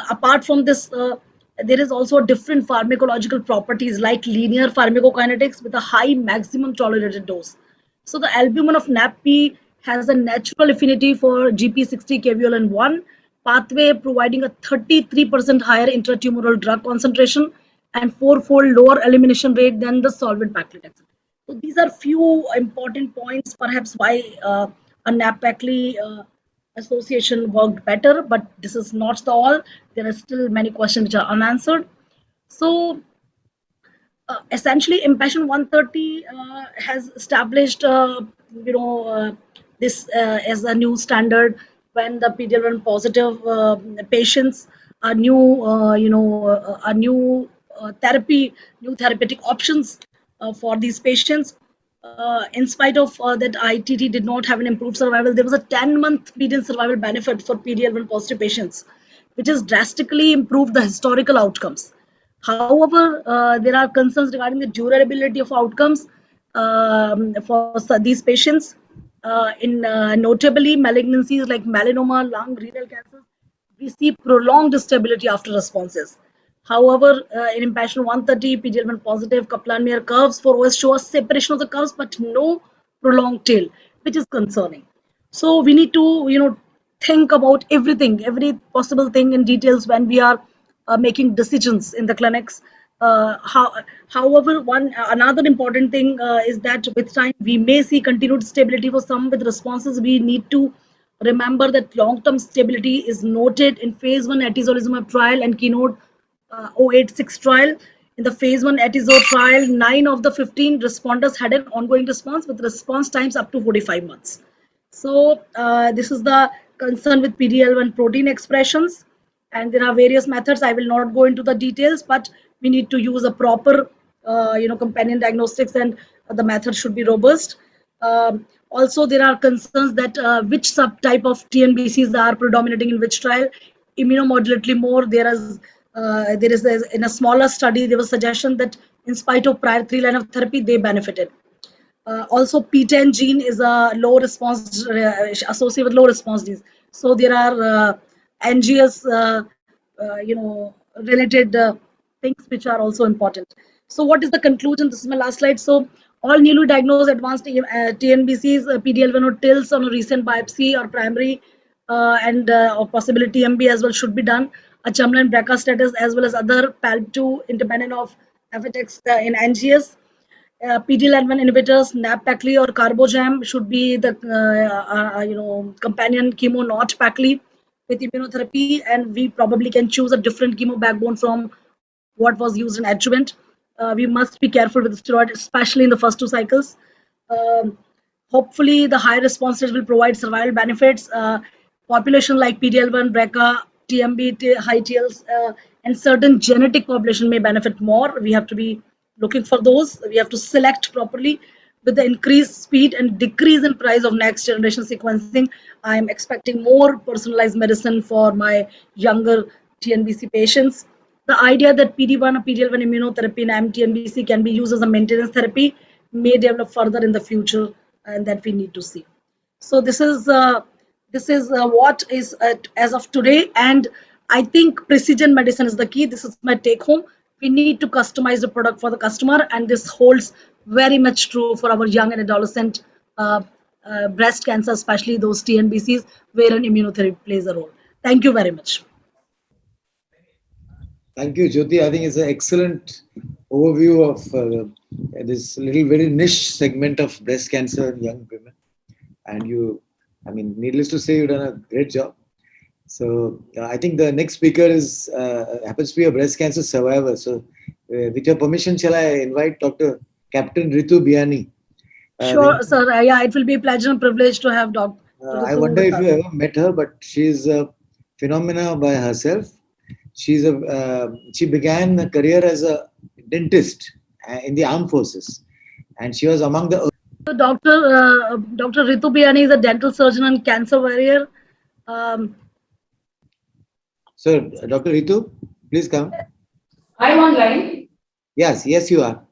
Apart from this, there is also different pharmacological properties like linear pharmacokinetics with a high maximum tolerated dose. So the albumin of NAPP has a natural affinity for GP60 KVLN1 pathway, providing a 33% higher intratumoral drug concentration and 4-fold lower elimination rate than the solvent paclitaxel. So these are few important points, perhaps why a NAPPACLI association worked better, but this is not the all. There are still many questions which are unanswered. So essentially, Impassion 130 has established, this as a new standard when the PD-L1 positive patients are new, a new therapy, new therapeutic options for these patients. In spite of that, ITT did not have an improved survival. There was a 10-month median survival benefit for PD-L1 positive patients, which has drastically improved the historical outcomes. However, there are concerns regarding the durability of outcomes for these patients. Notably, malignancies like melanoma, lung, renal cancer, we see prolonged stability after responses. However, in Impassion 130, PD-L1 positive Kaplan-Meier curves for OS show a separation of the curves, but no prolonged tail, which is concerning. So we need to, think about everything, every possible thing in details when we are making decisions in the clinics. However, another important thing is that with time we may see continued stability for some with responses. We need to remember that long-term stability is noted in phase 1 atezolizumab trial and Keynote 086 trial. In the phase 1 Atizo trial, 9 of the 15 responders had an ongoing response with response times up to 45 months. So this is the concern with PD-L1 protein expressions, and there are various methods. I will not go into the details, but we need to use a proper, companion diagnostics, and the method should be robust. Also, there are concerns that which subtype of TNBCs are predominating in which trial. Immunomodulatory more. In a smaller study there was suggestion that in spite of prior 3 line of therapy they benefited. Also, PTEN gene is a low response associated with low response disease. So there are NGS, related things which are also important. So what is the conclusion? This is my last slide. So all newly diagnosed advanced TNBCs, PD-L1 or TILs on a recent biopsy or primary or possibly TMB as well should be done. A germline BRCA status as well as other PALB2 independent of FATX in NGS. PD-L1 inhibitors, nab-pacli or carbojam should be the companion chemo, not pacli with immunotherapy, and we probably can choose a different chemo backbone from what was used in adjuvant. We must be careful with steroid, especially in the first 2 cycles. Um, Hopefully, the high response rate will provide survival benefits. Population like PD-L1, BRCA, TMB, high TLs, and certain genetic population may benefit more. We have to be looking for those. We have to select properly. With the increased speed and decrease in price of next generation sequencing, I am expecting more personalized medicine for my younger TNBC patients. The idea that PD-1 or PD-L1 immunotherapy in MTNBC can be used as a maintenance therapy may develop further in the future, and that we need to see. So this is what is as of today, and I think precision medicine is the key. This is my take home. We need to customize the product for the customer, and this holds very much true for our young and adolescent breast cancer, especially those TNBCs where an immunotherapy plays a role. Thank you very much. Thank you, Jyoti. I think it's an excellent overview of this little very niche segment of breast cancer in young women. And needless to say, you've done a great job. So I think the next speaker is happens to be a breast cancer survivor. So with your permission, shall I invite Dr. Captain Ritu Biani? Sure, sir. Yeah, it will be a pleasure and privilege to have Dr. I wonder if you ever met her, but she's a phenomena by herself. She began a career as a dentist in the armed forces, and she was among the. Dr. Ritu Biani is a dental surgeon and cancer warrior. So, Dr. Ritu, please come. I'm online. Yes, you are.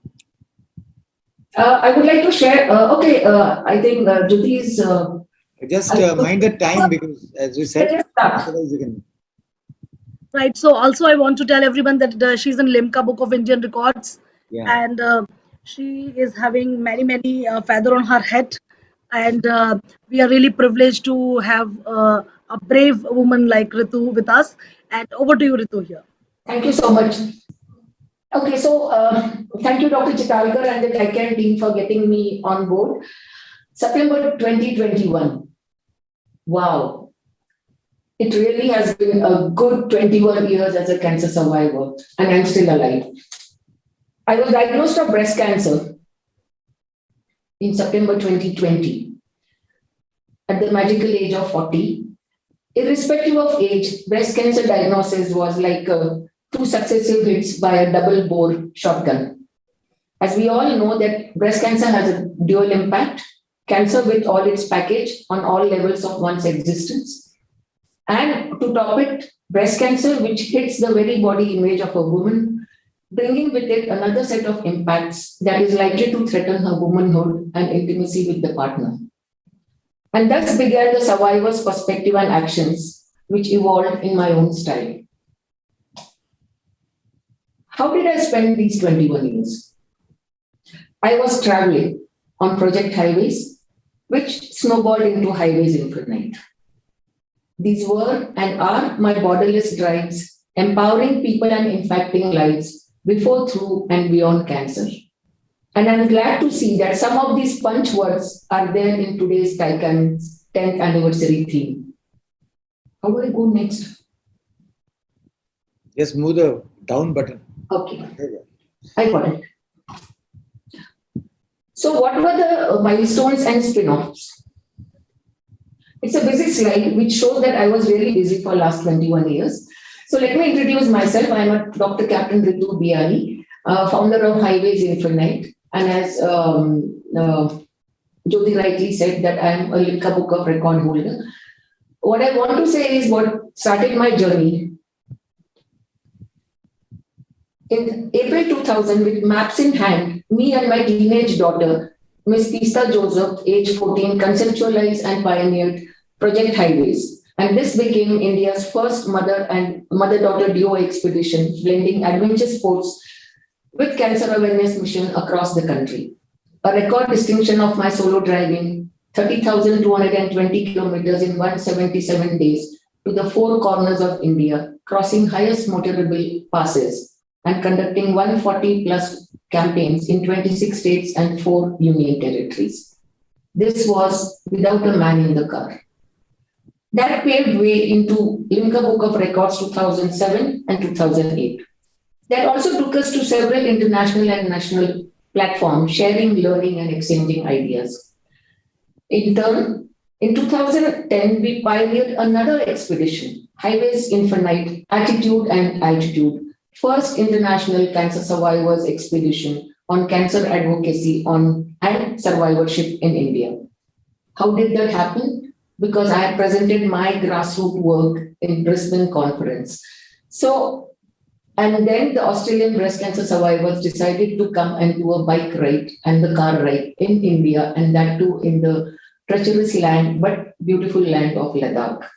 I would like to share. I think Jyoti is. Just mind the time because, as you said, otherwise you can. Right. So also I want to tell everyone that she's in Limca Book of Indian Records, and she is having many feather on her head, and we are really privileged to have a brave woman like Ritu with us. And over to you, Ritu, here. Thank you so much. Okay, so thank you, Dr. Chitalkar and the TechCare team for getting me on board. September 2021. Wow. It really has been a good 21 years as a cancer survivor, and I'm still alive. I was diagnosed of breast cancer in September 2020 at the magical age of 40. Irrespective of age, breast cancer diagnosis was like 2 successive hits by a double-bore shotgun. As we all know that breast cancer has a dual impact, cancer with all its package on all levels of one's existence. And to top it, breast cancer, which hits the very body image of a woman, bringing with it another set of impacts that is likely to threaten her womanhood and intimacy with the partner. And thus began the survivor's perspective and actions, which evolved in my own style. How did I spend these 21 years? I was traveling on Project Highways, which snowballed into Highways Infinite. These were and are my borderless drives, empowering people and impacting lives before, through, and beyond cancer. And I'm glad to see that some of these punch words are there in today's TICAN's 10th anniversary theme. How do I go next? Just move the down button. Okay, I got it. So what were the milestones and spin-offs? It's a busy slide which shows that I was really busy for last 21 years. So let me introduce myself. I'm a Dr. Captain Ritu Biani, founder of Highways Infinite. And as Jyoti rightly said, that I'm a Limca Book of Record holder. What I want to say is what started my journey. In April 2000, with maps in hand, me and my teenage daughter, Miss Tista Joseph, age 14, conceptualized and pioneered Project Highways. And this became India's first mother-daughter duo expedition, blending adventure sports with cancer awareness mission across the country. A record distinction of my solo driving, 30,220 kilometers in 177 days to the four corners of India, crossing highest motorable passes and conducting 140 plus campaigns in 26 states and 4 union territories. This was without a man in the car. That paved way into Limca Book of Records 2007 and 2008. That also took us to several international and national platforms, sharing, learning, and exchanging ideas. In turn, in 2010, we pioneered another expedition, Highways Infinite, Attitude and Altitude, first international cancer survivors expedition on cancer advocacy and survivorship in India. How did that happen? Because I had presented my grassroots work in Brisbane conference. And then the Australian breast cancer survivors decided to come and do a bike ride and the car ride in India, and that too in the treacherous land, but beautiful land of Ladakh.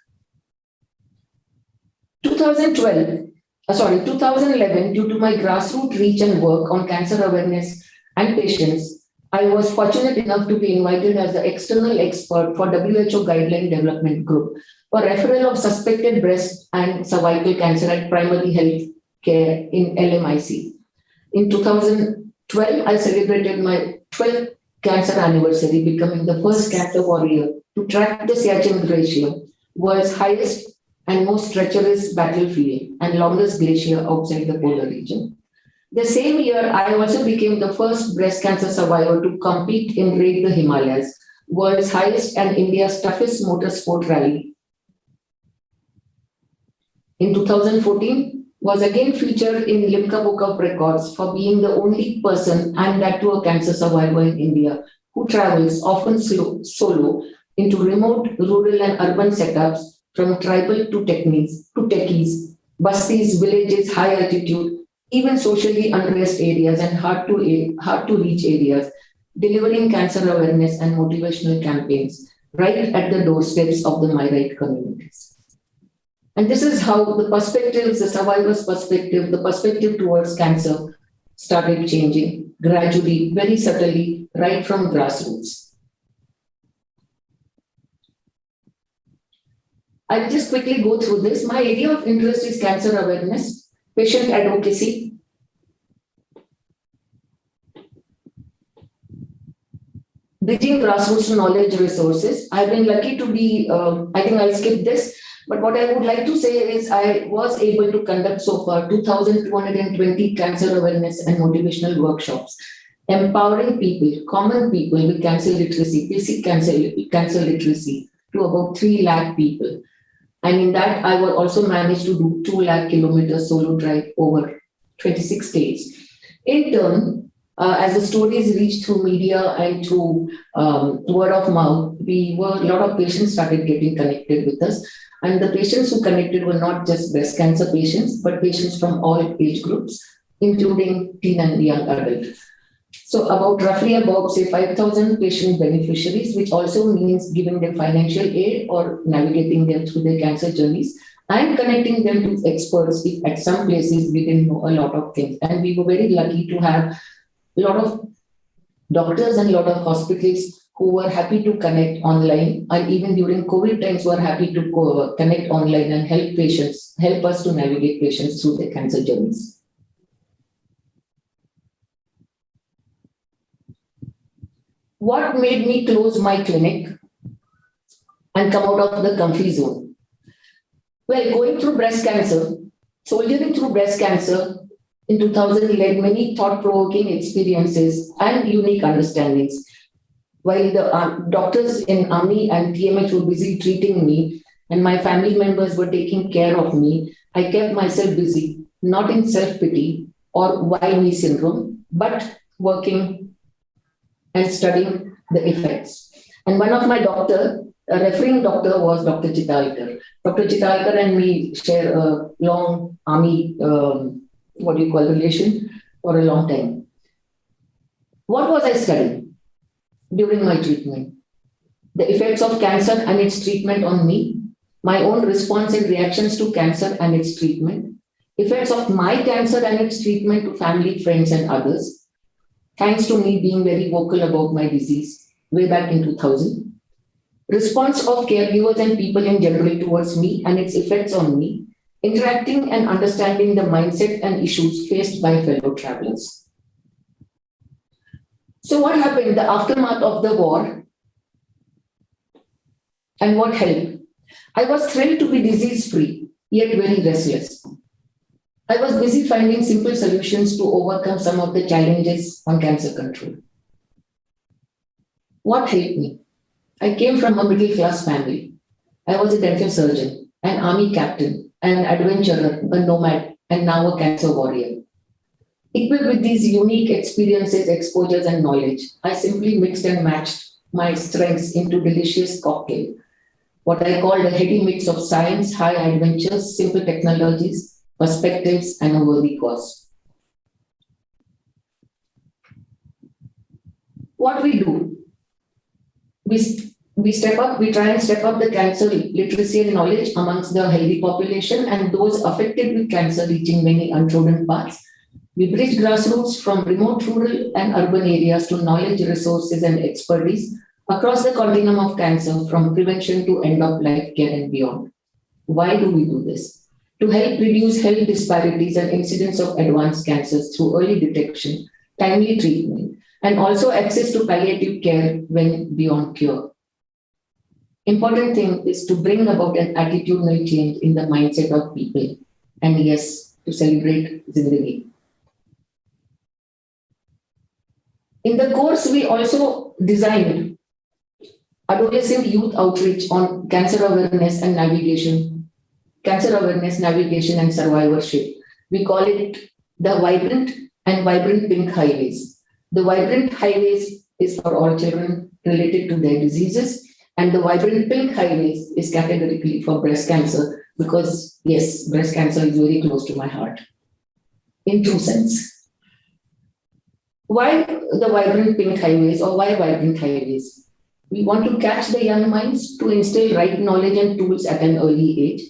2011, due to my grassroots reach and work on cancer awareness and patients, I was fortunate enough to be invited as the external expert for WHO Guideline Development Group for referral of suspected breast and cervical cancer at primary health care in LMIC. In 2012, I celebrated my 12th cancer anniversary, becoming the first cancer warrior to track the Siachen Glacier, world's highest and most treacherous battlefield and longest glacier outside the polar region. The same year, I also became the first breast cancer survivor to compete in Raid the Himalayas, world's highest and India's toughest motorsport rally. In 2014, was again featured in Limca Book of Records for being the only person, and that to a cancer survivor in India, who travels often solo into remote rural and urban setups from tribal to techies, busties, villages, high altitude, even socially unrest areas and hard to reach areas, delivering cancer awareness and motivational campaigns right at the doorsteps of the MyRight communities. And this is how the perspectives, the survivor's perspective, the perspective towards cancer started changing gradually, very subtly, right from grassroots. I'll just quickly go through this. My area of interest is cancer awareness, patient advocacy, bridging grassroots knowledge resources. I've been lucky to be, I think I'll skip this. But what I would like to say is I was able to conduct so far 2,220 cancer awareness and motivational workshops, empowering people, common people with cancer literacy, basic cancer literacy to about 3 lakh people. And in that, I will also manage to do 2 lakh kilometers solo drive over 26 states. In turn, as the stories reached through media and through word of mouth, a lot of patients started getting connected with us. And the patients who connected were not just breast cancer patients, but patients from all age groups, including teen and young adults. So roughly about say 5,000 patient beneficiaries, which also means giving them financial aid or navigating them through their cancer journeys and connecting them to experts if at some places we didn't know a lot of things. And we were very lucky to have a lot of doctors and a lot of hospitals who were happy to connect online, and even during COVID times were happy to connect online and help us to navigate patients through their cancer journeys. What made me close my clinic and come out of the comfy zone? Well, going through breast cancer, soldiering through breast cancer in 2000 led many thought-provoking experiences and unique understandings. while the doctors in Army and TMH were busy treating me and my family members were taking care of me, I kept myself busy, not in self-pity or why me syndrome, but working and studying the effects. And one of my a referring doctor was Dr. Chitalkar. Dr. Chitalkar and me share a long Army, relation for a long time. What was I studying during my treatment? The effects of cancer and its treatment on me, my own response and reactions to cancer and its treatment, effects of my cancer and its treatment to family, friends, and others, thanks to me being very vocal about my disease way back in 2000, response of caregivers and people in general towards me and its effects on me, interacting and understanding the mindset and issues faced by fellow travelers. So what happened? The aftermath of the war and what helped? I was thrilled to be disease-free, yet very restless. I was busy finding simple solutions to overcome some of the challenges on cancer control. What helped me? I came from a middle-class family. I was a dental surgeon, an army captain, an adventurer, a nomad, and now a cancer warrior. Equipped with these unique experiences, exposures, and knowledge, I simply mixed and matched my strengths into delicious cocktail, what I called a heady mix of science, high adventures, simple technologies, perspectives, and a worthy cause. What we do? We try and step up the cancer literacy and knowledge amongst the healthy population and those affected with cancer reaching many untrodden paths. We bridge grassroots from remote rural and urban areas to knowledge, resources, and expertise across the continuum of cancer from prevention to end-of-life care and beyond. Why do we do this? To help reduce health disparities and incidence of advanced cancers through early detection, timely treatment, and also access to palliative care when beyond cure. Important thing is to bring about an attitudinal change in the mindset of people, and yes, to celebrate Zindagi. In the course, we also designed adolescent youth outreach on cancer awareness, navigation, and survivorship. We call it the Vibrant and Vibrant Pink Highways. The Vibrant Highways is for all children related to their diseases, and the Vibrant Pink Highways is categorically for breast cancer because, yes, breast cancer is very close to my heart, in true sense. Why the Vibrant Pink Highways or why Vibrant Highways? We want to catch the young minds to instill right knowledge and tools at an early age.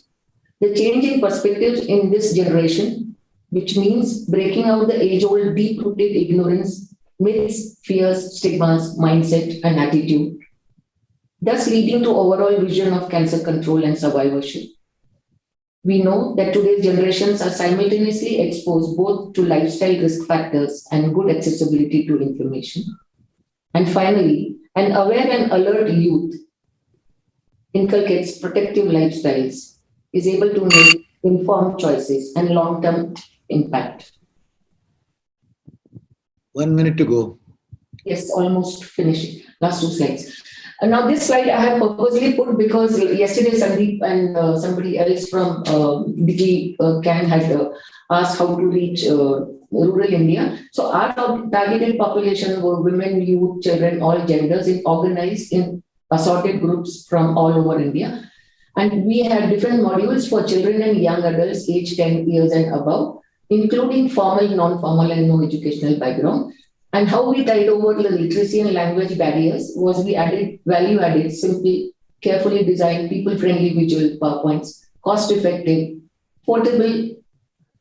The change in perspectives in this generation, which means breaking out the age-old deep-rooted ignorance, myths, fears, stigmas, mindset, and attitude, thus leading to overall vision of cancer control and survivorship. We know that today's generations are simultaneously exposed both to lifestyle risk factors and good accessibility to information. And finally, an aware and alert youth inculcates protective lifestyles, is able to make informed choices and long-term impact. 1 minute to go. Yes, almost finishing. Last 2 slides. Now, this slide I have purposely put because yesterday Sandeep and somebody else from DigiCan had asked how to reach rural India. So our targeted population were women, youth, children, all genders, organized in assorted groups from all over India. And we had different modules for children and young adults aged 10 years and above, including formal, non-formal, and no educational background. And how we tied over the literacy and language barriers was we added value-added, simple, carefully designed, people-friendly visual PowerPoints, cost-effective, portable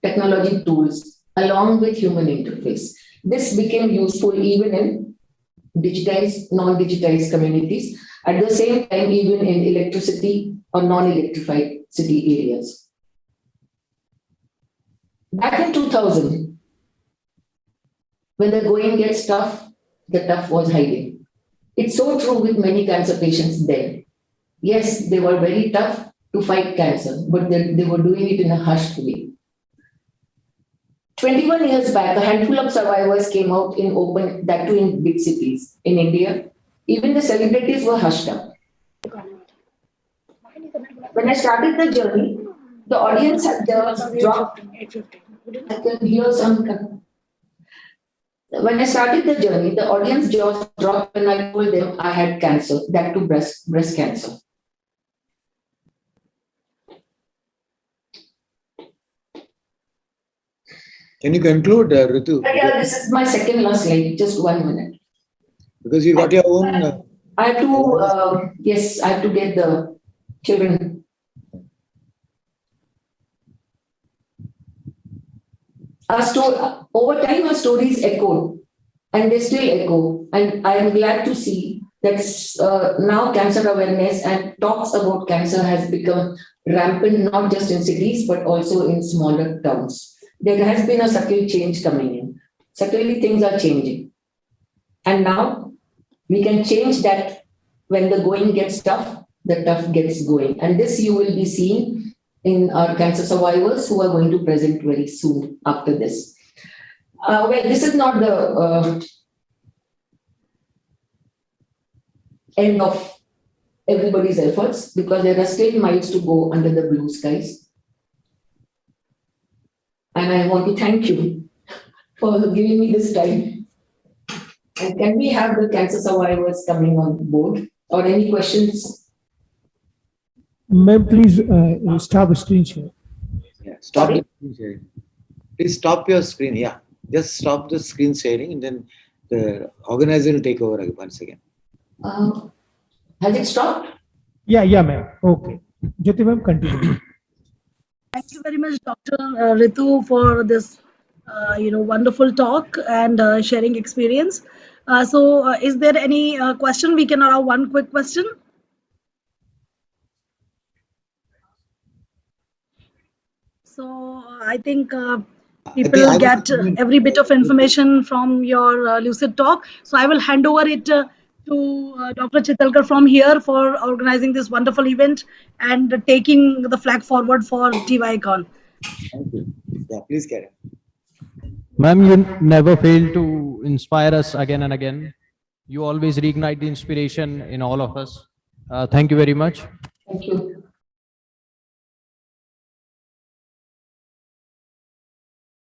technology tools, along with human interface. This became useful even in digitized, non-digitized communities, at the same time, even in electricity or non-electrified city areas. Back in 2000, when the going gets tough, the tough was hiding. It's so true with many cancer patients then. Yes, they were very tough to fight cancer, but they were doing it in a hushed way. 21 years back, a handful of survivors came out in open, that too in big cities, in India, Even the celebrities were hushed up. When I started the journey, the audience had just dropped. I can hear some. When I started the journey, the audience jaws dropped when I told them I had cancer, that too breast cancer. Can you conclude, Ritu? Yeah, this is my second last slide. Just 1 minute. Because you got your own. I have to. Yes, I have to get the children. Over time, our stories echoed, and they still echo. And I am glad to see that now cancer awareness and talks about cancer has become rampant, not just in cities, but also in smaller towns. There has been a subtle change coming in. Subtly, things are changing. And now we can change that. When the going gets tough, the tough gets going. And this you will be seeing in our cancer survivors who are going to present very soon after this. Well, this is not the end of everybody's efforts, because there are still miles to go under the blue skies. And I want to thank you for giving me this time. And can we have the cancer survivors coming on board, or any questions? Ma'am, please stop the screen share. Yeah, stop the screen sharing. Please stop your screen. Yeah, just stop the screen sharing, and then the organizer will take over once again. Has it stopped? Yeah, ma'am. Okay. Jyoti ma'am, continue. Thank you very much, Dr. Ritu, for this, wonderful talk and sharing experience. So, is there any question? We can allow one quick question. So, I think people get every bit of information from your lucid talk. So, I will hand over it to Dr. Chitalkar from here for organizing this wonderful event and taking the flag forward for TYCon. Thank you. Yeah, please carry on. Ma'am, you never fail to inspire us again and again. You always reignite the inspiration in all of us. Thank you very much. Thank you.